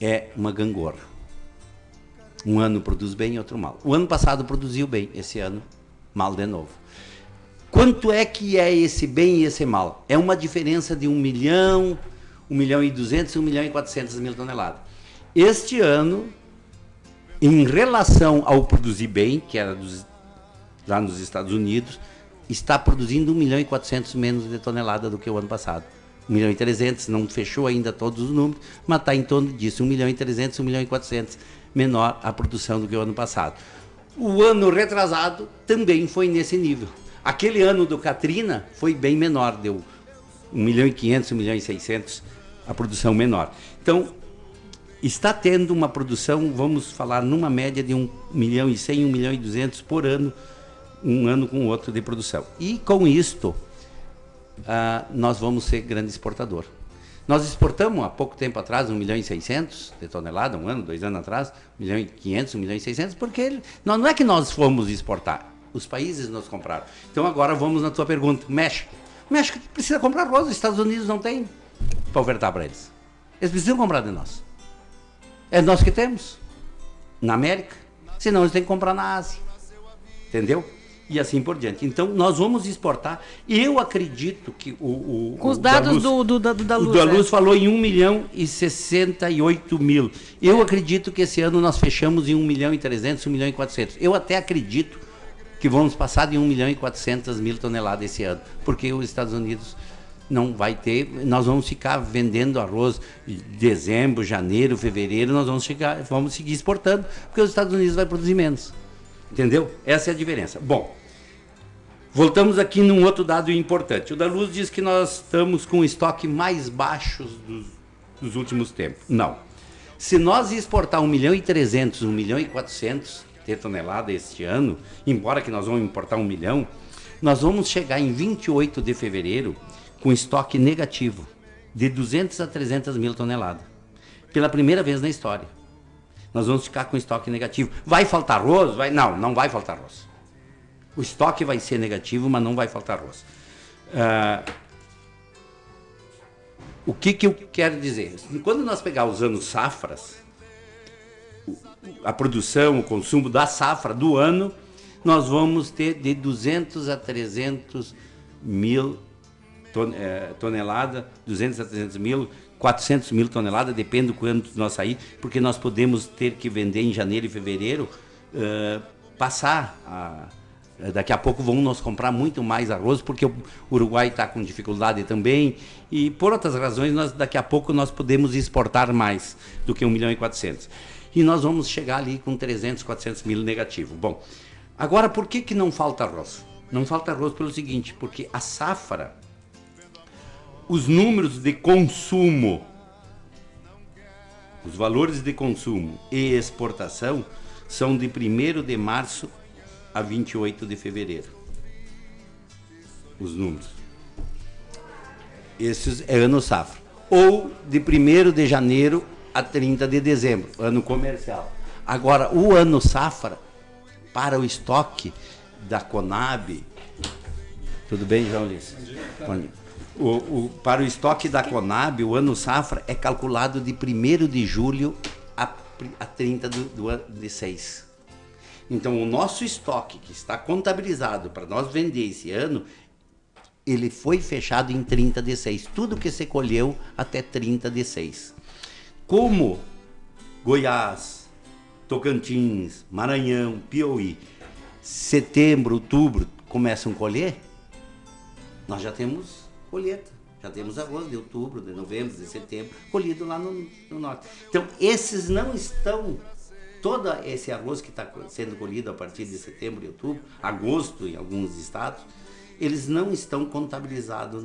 É uma gangorra. Um ano produz bem, outro mal. O ano passado produziu bem, esse ano mal de novo. Quanto é que é esse bem e esse mal? É uma diferença de 1 milhão, 1 milhão e 200, 1 milhão e 400 mil toneladas. Este ano, em relação ao produzir bem, que era lá nos Estados Unidos, está produzindo 1 milhão e 400 menos de tonelada do que o ano passado. 1 milhão e 300, não fechou ainda todos os números, mas está em torno disso, 1 milhão e 300, 1 milhão e 400 menor a produção do que o ano passado. O ano retrasado também foi nesse nível. Aquele ano do Katrina foi bem menor, deu 1 milhão e 500, 1 milhão e 600 a produção menor. Então, está tendo uma produção, vamos falar, numa média de 1 milhão e 100, 1 milhão e 200 por ano, um ano com o outro de produção. E com isto, nós vamos ser grande exportador. Nós exportamos há pouco tempo atrás 1.600.000 de tonelada, 1 ano, 2 anos atrás, 1.500.000, 1.600.000, porque não é que nós fomos exportar, os países nos compraram. Então agora vamos na tua pergunta, México. O México precisa comprar arroz, os Estados Unidos não tem para ofertar para eles. Eles precisam comprar de nós. É nós que temos, na América, senão eles têm que comprar na Ásia. Entendeu? E assim por diante. Então, nós vamos exportar. Eu acredito que com os dados da Luz. O da Luz falou em 1.068.000. Eu acredito que esse ano nós fechamos em 1.300.000, 1.400.000. Eu até acredito que vamos passar de 1.400.000 toneladas esse ano. Porque os Estados Unidos não vai ter. Nós vamos ficar vendendo arroz em dezembro, janeiro, fevereiro. Nós vamos seguir exportando. Porque os Estados Unidos vai produzir menos. Entendeu? Essa é a diferença. Bom, voltamos aqui num outro dado importante. O da Luz diz que nós estamos com o estoque mais baixo dos últimos tempos. Não. Se nós exportar 1.300.000, 1.400.000 de tonelada este ano, embora que nós vamos importar 1 milhão, nós vamos chegar em 28 de fevereiro com estoque negativo de 200 a 300 mil toneladas. Pela primeira vez na história. Nós vamos ficar com estoque negativo. Vai faltar arroz? Não vai faltar arroz. O estoque vai ser negativo, mas não vai faltar arroz. O que eu quero dizer? Quando nós pegar os anos safras, a produção, o consumo da safra do ano, nós vamos ter de 200 a 300 mil toneladas, 200 a 300 mil, 400 mil toneladas, depende do quanto nós sair, porque nós podemos ter que vender em janeiro e fevereiro, daqui a pouco vão nos comprar muito mais arroz, porque o Uruguai está com dificuldade também, e por outras razões, daqui a pouco nós podemos exportar mais do que 1.400.000. E nós vamos chegar ali com 300, 400 mil negativo. Bom, agora por que não falta arroz? Não falta arroz pelo seguinte, porque a safra, os números de consumo, os valores de consumo e exportação são de 1º de março a 28 de fevereiro. Os números. Esses é ano safra. Ou de 1º de janeiro a 30 de dezembro, ano comercial. Agora, o ano safra, para o estoque da Conab... Tudo bem, João Ulisses? Bom dia. Para o estoque da Conab, o ano safra é calculado de 1º de julho a 30 de 6. Então, o nosso estoque, que está contabilizado para nós vender esse ano, ele foi fechado em 30 de 6. Tudo que se colheu até 30 de 6. Como Goiás, Tocantins, Maranhão, Piauí, setembro, outubro, começam a colher, nós já temos colheita, já temos arroz de outubro, de novembro, de setembro, colhido lá no norte. Então, esses não estão, todo esse arroz que está sendo colhido a partir de setembro e outubro, agosto em alguns estados, eles não estão contabilizados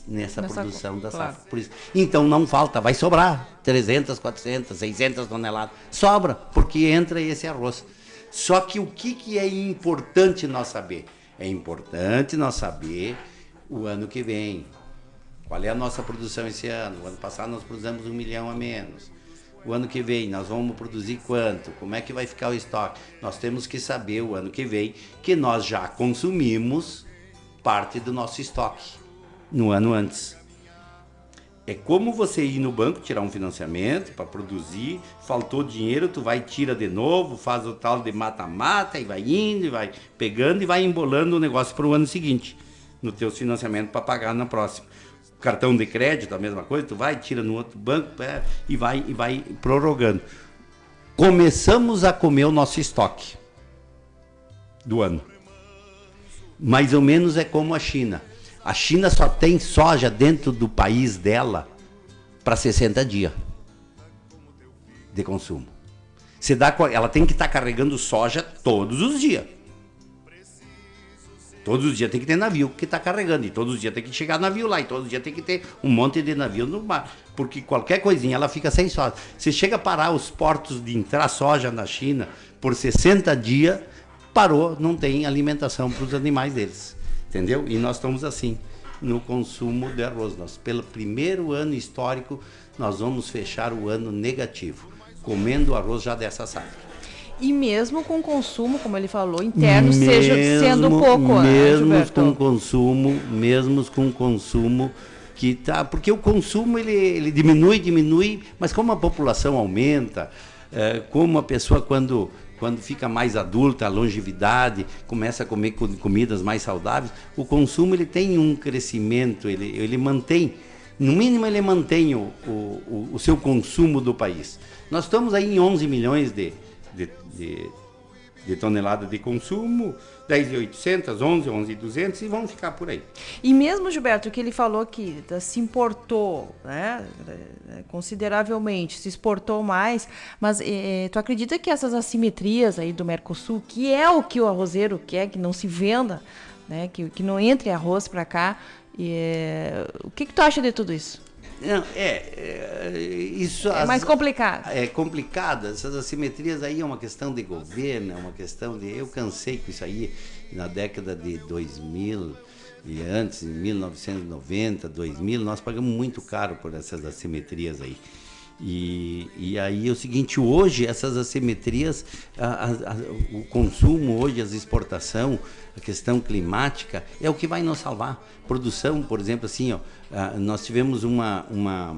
nessa produção da safra. Claro. Por isso. Então, não falta, vai sobrar 300, 400, 600 toneladas. Sobra, porque entra esse arroz. Só que o que é importante nós saber? É importante nós saber o ano que vem. Qual é a nossa produção esse ano? O ano passado nós produzimos 1 milhão a menos. O ano que vem nós vamos produzir quanto? Como é que vai ficar o estoque? Nós temos que saber o ano que vem que nós já consumimos parte do nosso estoque no ano antes. É como você ir no banco, tirar um financiamento para produzir, faltou dinheiro, tu vai, tira de novo, faz o tal de mata-mata e vai indo, e vai pegando e vai embolando o negócio para o ano seguinte, no teu financiamento para pagar na próxima. Cartão de crédito, a mesma coisa, tu vai, tira no outro banco e vai prorrogando. Começamos a comer o nosso estoque do ano. Mais ou menos é como a China. A China só tem soja dentro do país dela para 60 dias de consumo. Ela tem que estar carregando soja todos os dias. Todos os dias tem que ter navio que está carregando, e todos os dias tem que chegar navio lá, e todos os dias tem que ter um monte de navio no mar, porque qualquer coisinha ela fica sem soja. Se chega a parar os portos de entrar soja na China por 60 dias, parou, não tem alimentação para os animais deles, entendeu? E nós estamos assim. no consumo de arroz. Pelo primeiro ano histórico, nós vamos fechar o ano negativo, comendo arroz já dessa safra. E mesmo com consumo, como ele falou, interno, sendo pouco, mesmo com consumo que tá, porque o consumo ele diminui, mas como a população aumenta, como a pessoa quando fica mais adulta, a longevidade, começa a comer comidas mais saudáveis, o consumo ele tem um crescimento, ele mantém, no mínimo ele mantém o seu consumo do país. Nós estamos aí em 11 milhões de toneladas de consumo, 10.800, 11.200 e vão ficar por aí. E mesmo, Gilberto, que ele falou que se importou, né, consideravelmente, se exportou mais, mas tu acredita que essas assimetrias aí do Mercosul, que é o que o arrozeiro quer, que não se venda, né, que não entre arroz para cá, o que tu acha de tudo isso? Não, isso é mais complicado. É complicado. Essas assimetrias aí é uma questão de governo, é uma questão de... Eu cansei com isso aí na década de 2000 e antes, em 1990, 2000, nós pagamos muito caro por essas assimetrias aí. E aí é o seguinte, hoje essas assimetrias, o consumo hoje, as exportação, a questão climática é o que vai nos salvar. Produção, por exemplo, assim, nós tivemos uma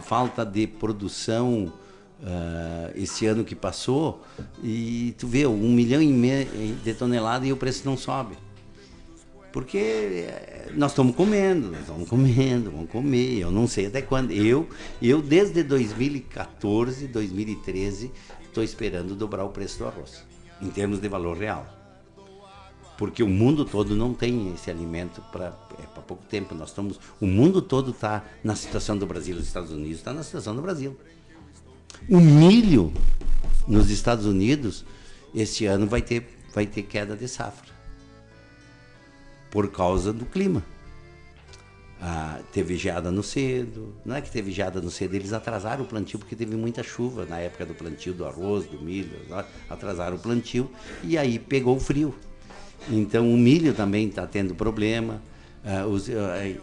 falta de produção esse ano que passou e tu vê 1,5 milhão de toneladas e o preço não sobe. Porque nós estamos comendo, vamos comer, eu não sei até quando. Eu desde 2014, 2013, estou esperando dobrar o preço do arroz, em termos de valor real. Porque o mundo todo não tem esse alimento para pouco tempo. O mundo todo está na situação do Brasil, os Estados Unidos estão na situação do Brasil. O milho nos Estados Unidos, este ano vai ter queda de safra. Por causa do clima. Teve geada no cedo, não é que teve geada no cedo, eles atrasaram o plantio porque teve muita chuva na época do plantio do arroz, do milho, atrasaram o plantio e aí pegou o frio. Então o milho também está tendo problema,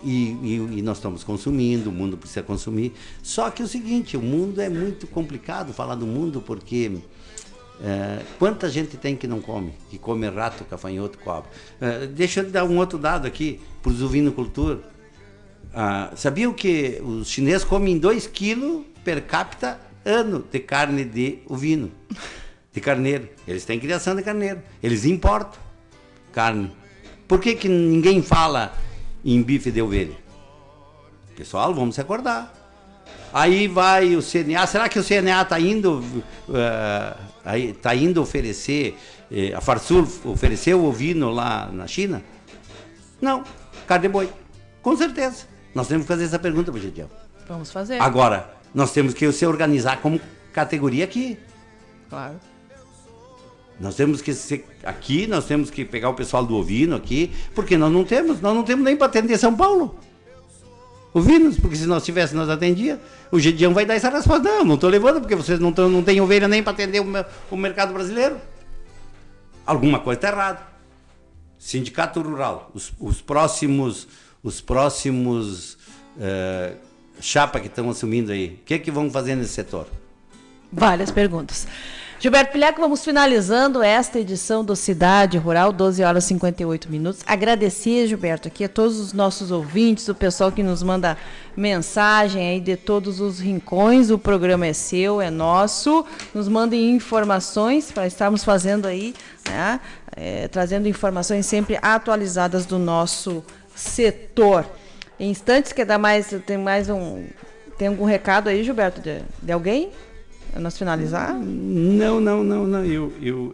e nós estamos consumindo, o mundo precisa consumir. Só que é o seguinte, o mundo é muito complicado falar do mundo porque... quanta gente tem que não come, que come rato, cafanhoto, cobra. Deixa eu dar um outro dado aqui para os ovinocultores. Sabiam que os chineses comem 2 quilos per capita ano de carne de ovino, de carneiro. Eles têm criação de carneiro, eles importam carne. Por que ninguém fala em bife de ovelha? Pessoal, vamos se acordar. Aí vai o CNA, será que o CNA está indo oferecer, a Farsul ofereceu ovino lá na China? Não, carne de boi, com certeza. Nós temos que fazer essa pergunta para o Gideão. Vamos fazer. Agora, nós temos que se organizar como categoria aqui. Claro. Nós temos que ser aqui, nós temos que pegar o pessoal do ovino aqui, porque nós não temos nem para atender São Paulo. Ovinos, porque se nós tivéssemos, nós atendia. O Gideão vai dar essa resposta. Não estou levando, porque vocês não têm ovelha nem para atender o mercado brasileiro. Alguma coisa está errada. Sindicato Rural, os próximos chapa que estão assumindo aí, o que vão fazer nesse setor? Várias perguntas. Gilberto Pileco, vamos finalizando esta edição do Cidade Rural, 12h58. Agradecer, Gilberto, aqui a todos os nossos ouvintes, o pessoal que nos manda mensagem aí de todos os rincões. O programa é seu, é nosso. Nos mandem informações para estarmos fazendo aí, né, trazendo informações sempre atualizadas do nosso setor. Em instantes, tem algum recado aí, Gilberto, de alguém? Para nós finalizar? Não.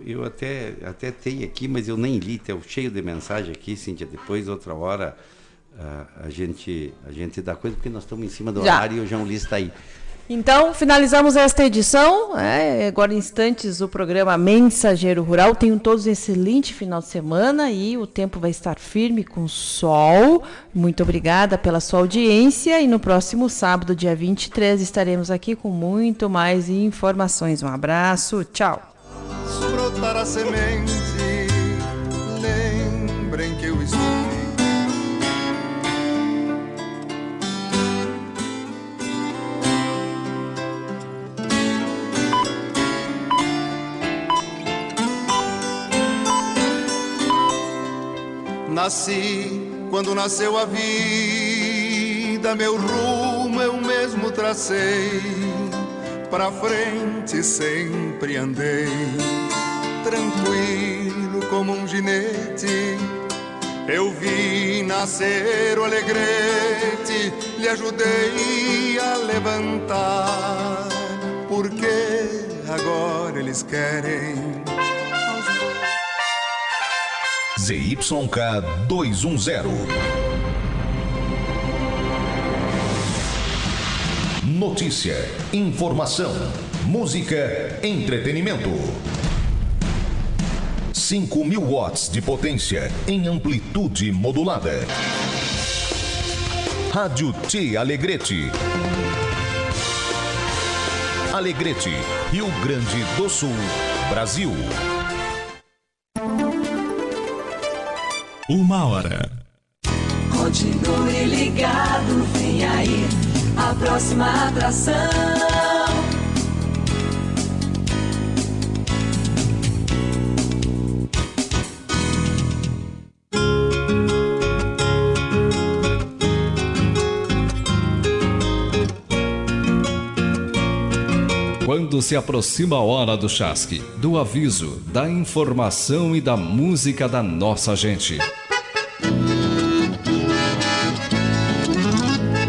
Eu até tenho aqui, mas eu nem li, estou cheio de mensagem aqui, Cíntia. Depois, outra hora, a gente dá coisa, porque nós estamos em cima do horário e o João Lis está aí. Então, finalizamos esta edição. Agora, em instantes, o programa Mensageiro Rural. Tenham todos um excelente final de semana e o tempo vai estar firme com sol. Muito obrigada pela sua audiência e no próximo sábado, dia 23, estaremos aqui com muito mais informações. Um abraço, tchau. Brotar a semente, lembrem que eu estou aqui. Nasci quando nasceu a vida, meu rumo eu mesmo tracei, pra frente sempre andei, tranquilo como um ginete. Eu vi nascer o Alegrete, lhe ajudei a levantar, porque agora eles querem ZYK 210. Notícia, informação, música, entretenimento. 5.000 watts de potência em amplitude modulada. Rádio T Alegrete. Alegrete, Rio Grande do Sul, Brasil. 1h. Continue ligado, vem aí a próxima atração. Quando se aproxima a hora do chasque, do aviso, da informação e da música da nossa gente.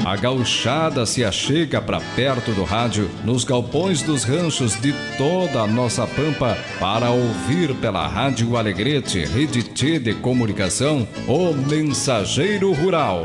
A gauchada se achega para perto do rádio, nos galpões dos ranchos de toda a nossa pampa, para ouvir pela Rádio Alegrete, Rede T de Comunicação, o Mensageiro Rural.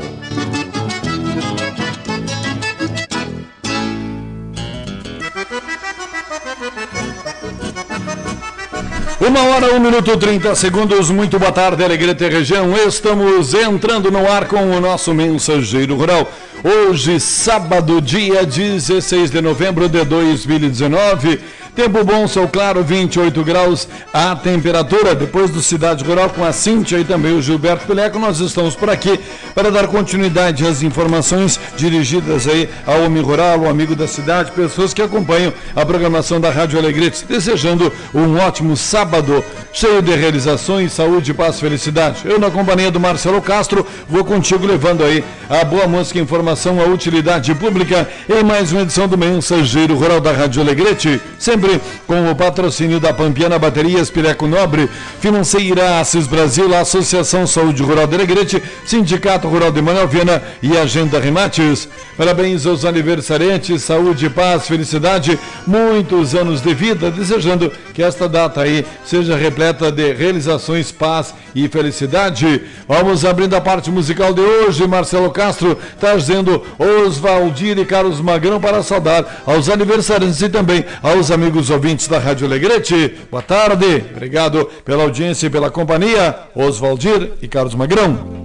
1h, 1 minuto 30 segundos. Muito boa tarde, Alegrete região. Estamos entrando no ar com o nosso Mensageiro Rural. Hoje, sábado, dia 16 de novembro de 2019. Tempo bom, sol claro, 28 graus a temperatura. Depois do Cidade Rural com a Cíntia e também o Gilberto Pileco, nós estamos por aqui para dar continuidade às informações dirigidas aí ao homem rural, ao amigo da cidade, pessoas que acompanham a programação da Rádio Alegrete, desejando um ótimo sábado, cheio de realizações, saúde, paz, felicidade. Eu, na companhia do Marcelo Castro, vou contigo levando aí a boa música, informação, a utilidade pública em mais uma edição do Mensageiro Rural da Rádio Alegrete, sempre com o patrocínio da Pampiana Baterias, Pileco Nobre, Financeira Assis Brasil, Associação Saúde Rural de Alegrete, Sindicato Rural de Manuel Viana e Agenda Remates. Parabéns aos aniversariantes, saúde, paz, felicidade, muitos anos de vida, desejando que esta data aí seja repleta de realizações, paz e felicidade. Vamos abrindo a parte musical de hoje. Marcelo Castro trazendo Oswaldir e Carlos Magrão para saudar aos aniversariantes e também aos amigos ouvintes da Rádio Alegrete. Boa tarde, obrigado pela audiência e pela companhia. Oswaldir e Carlos Magrão.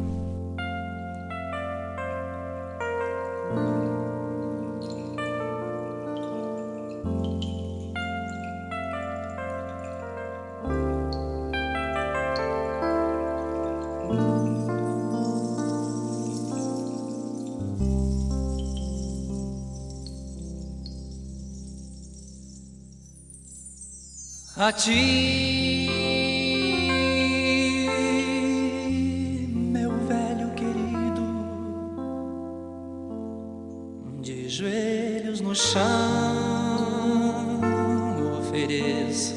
A ti, meu velho querido, de joelhos no chão ofereço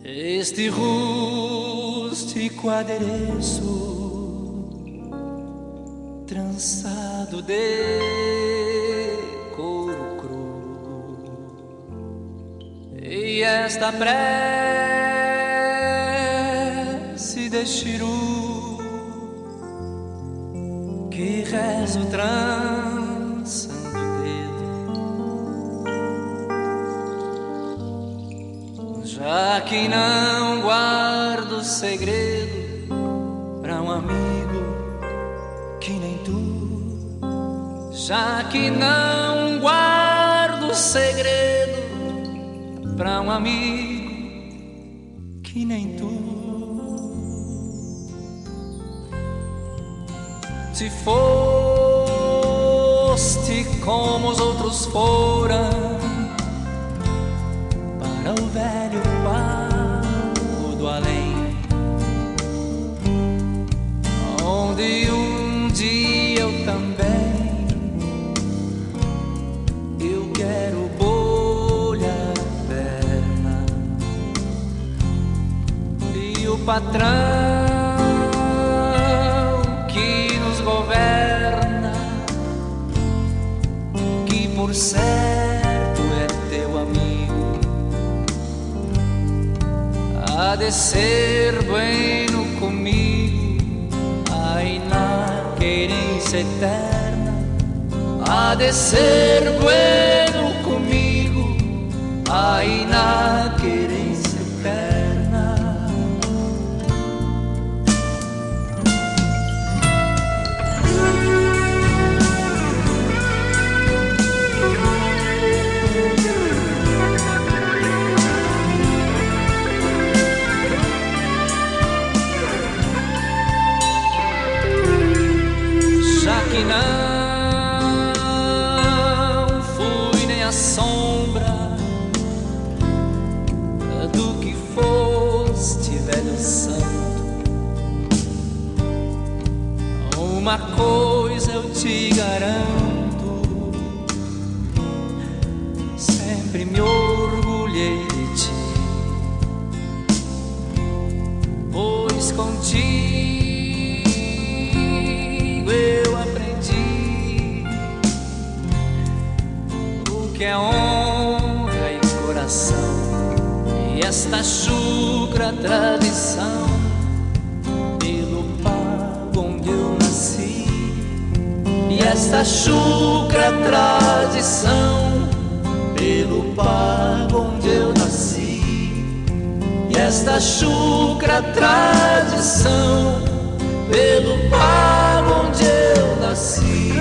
este rústico adereço, trançado de couro cru. E esta prece de chiru que rezo trançando o dedo, já que não guardo segredo pra um amigo que nem tu, já que não guardo segredo pra um amigo que nem tu. Se foste como os outros foram, para o velho pago do além, patrão que nos governa, que por certo é teu amigo, há de ser bueno comigo, ai na querência eterna, há de ser bueno comigo, ai na querência eterna. Já que não fui nem a sombra do que foste, velho santo, uma coisa eu te garanto, sempre me orgulhei de ti, pois contigo eu aprendi o que é honra e coração, e esta chucra tradição pelo pago onde eu nasci, e esta chucra tradição pelo pago onde eu nasci, e esta chucra tradição pelo pago onde eu nasci.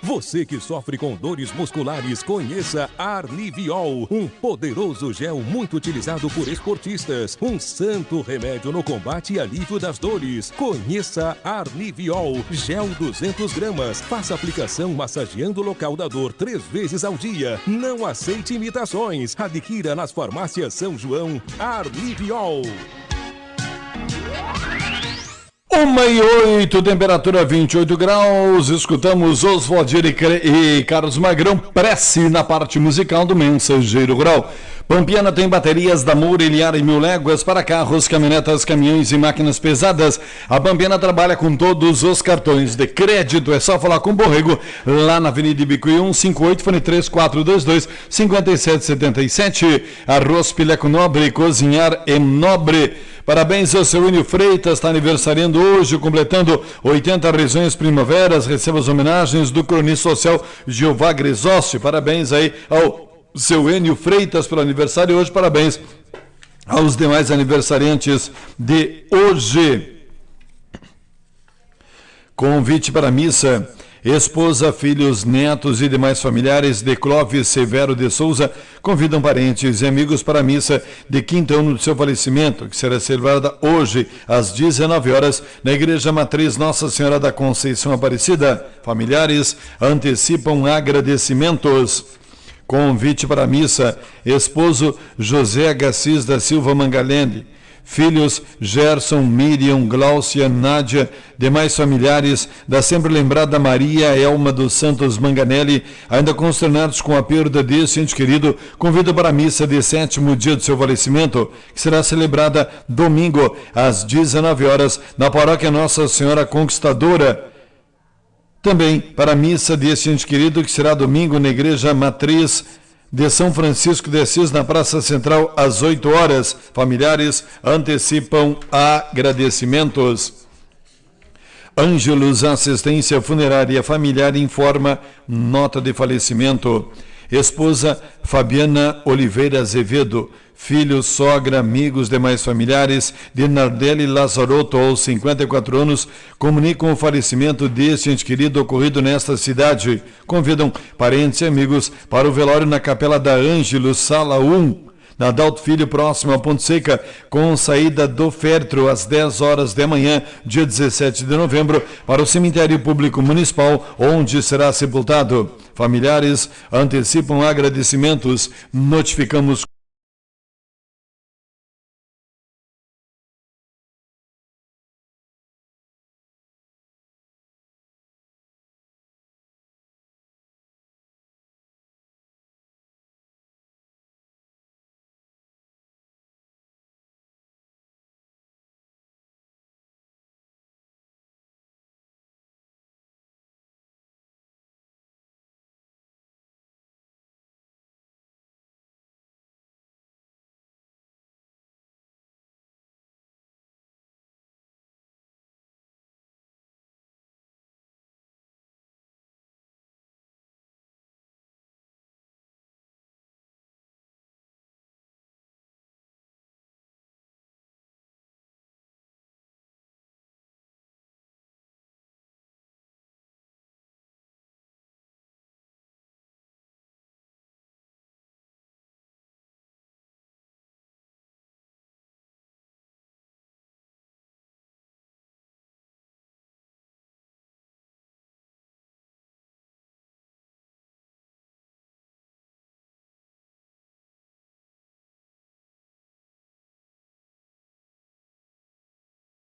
Você que sofre com dores musculares, conheça Arniviol, um poderoso gel muito utilizado por esportistas. Um santo remédio no combate e alívio das dores. Conheça Arniviol, gel 200 gramas. Faça aplicação massageando o local da dor 3 vezes ao dia. Não aceite imitações. Adquira nas farmácias São João Arniviol. 1:08, temperatura 28 graus, escutamos Oswaldir e Carlos Magrão, Prece na parte musical do Mensageiro Rural. Pampiana tem baterias da Moureliar e 1000 léguas para carros, caminhonetas, caminhões e máquinas pesadas. A Pampiana trabalha com todos os cartões de crédito, é só falar com o Borrego, lá na Avenida Ibicuí 158, fone 3422-5777. Arroz Pileco Nobre, cozinhar é nobre. Parabéns ao seu Enio Freitas, está aniversariando hoje, completando 80 risonhas primaveras. Receba as homenagens do cronista social Jeová Grisossi. Parabéns aí ao seu Enio Freitas pelo aniversário hoje. Parabéns aos demais aniversariantes de hoje. Convite para a missa. Esposa, filhos, netos e demais familiares de Clóvis Severo de Souza convidam parentes e amigos para a missa de 5º ano do seu falecimento, que será celebrada hoje às 19 horas na Igreja Matriz Nossa Senhora da Conceição Aparecida. Familiares antecipam agradecimentos. Convite para a missa. Esposo José Agassiz da Silva Mangalene. Filhos Gerson, Miriam, Gláucia, Nádia, demais familiares da sempre lembrada Maria Elma dos Santos Manganelli, ainda consternados com a perda desse ente querido, convido para a missa de 7º dia do seu falecimento, que será celebrada domingo às 19 horas na paróquia Nossa Senhora Conquistadora. Também para a missa desse ente querido, que será domingo na Igreja Matriz de São Francisco de Assis, na Praça Central, às 8 horas. Familiares antecipam agradecimentos. Ângelos Assistência Funerária Familiar informa nota de falecimento. Esposa Fabiana Oliveira Azevedo. Filhos, sogra, amigos, demais familiares de Nardelli Lazarotto, aos 54 anos, comunicam o falecimento deste ente querido ocorrido nesta cidade. Convidam parentes e amigos para o velório na Capela da Ângelos, Sala 1, na Adalto Filho, próximo a Ponte Seca, com saída do Fértro às 10 horas da manhã, dia 17 de novembro, para o Cemitério Público Municipal, onde será sepultado. Familiares antecipam agradecimentos. Notificamos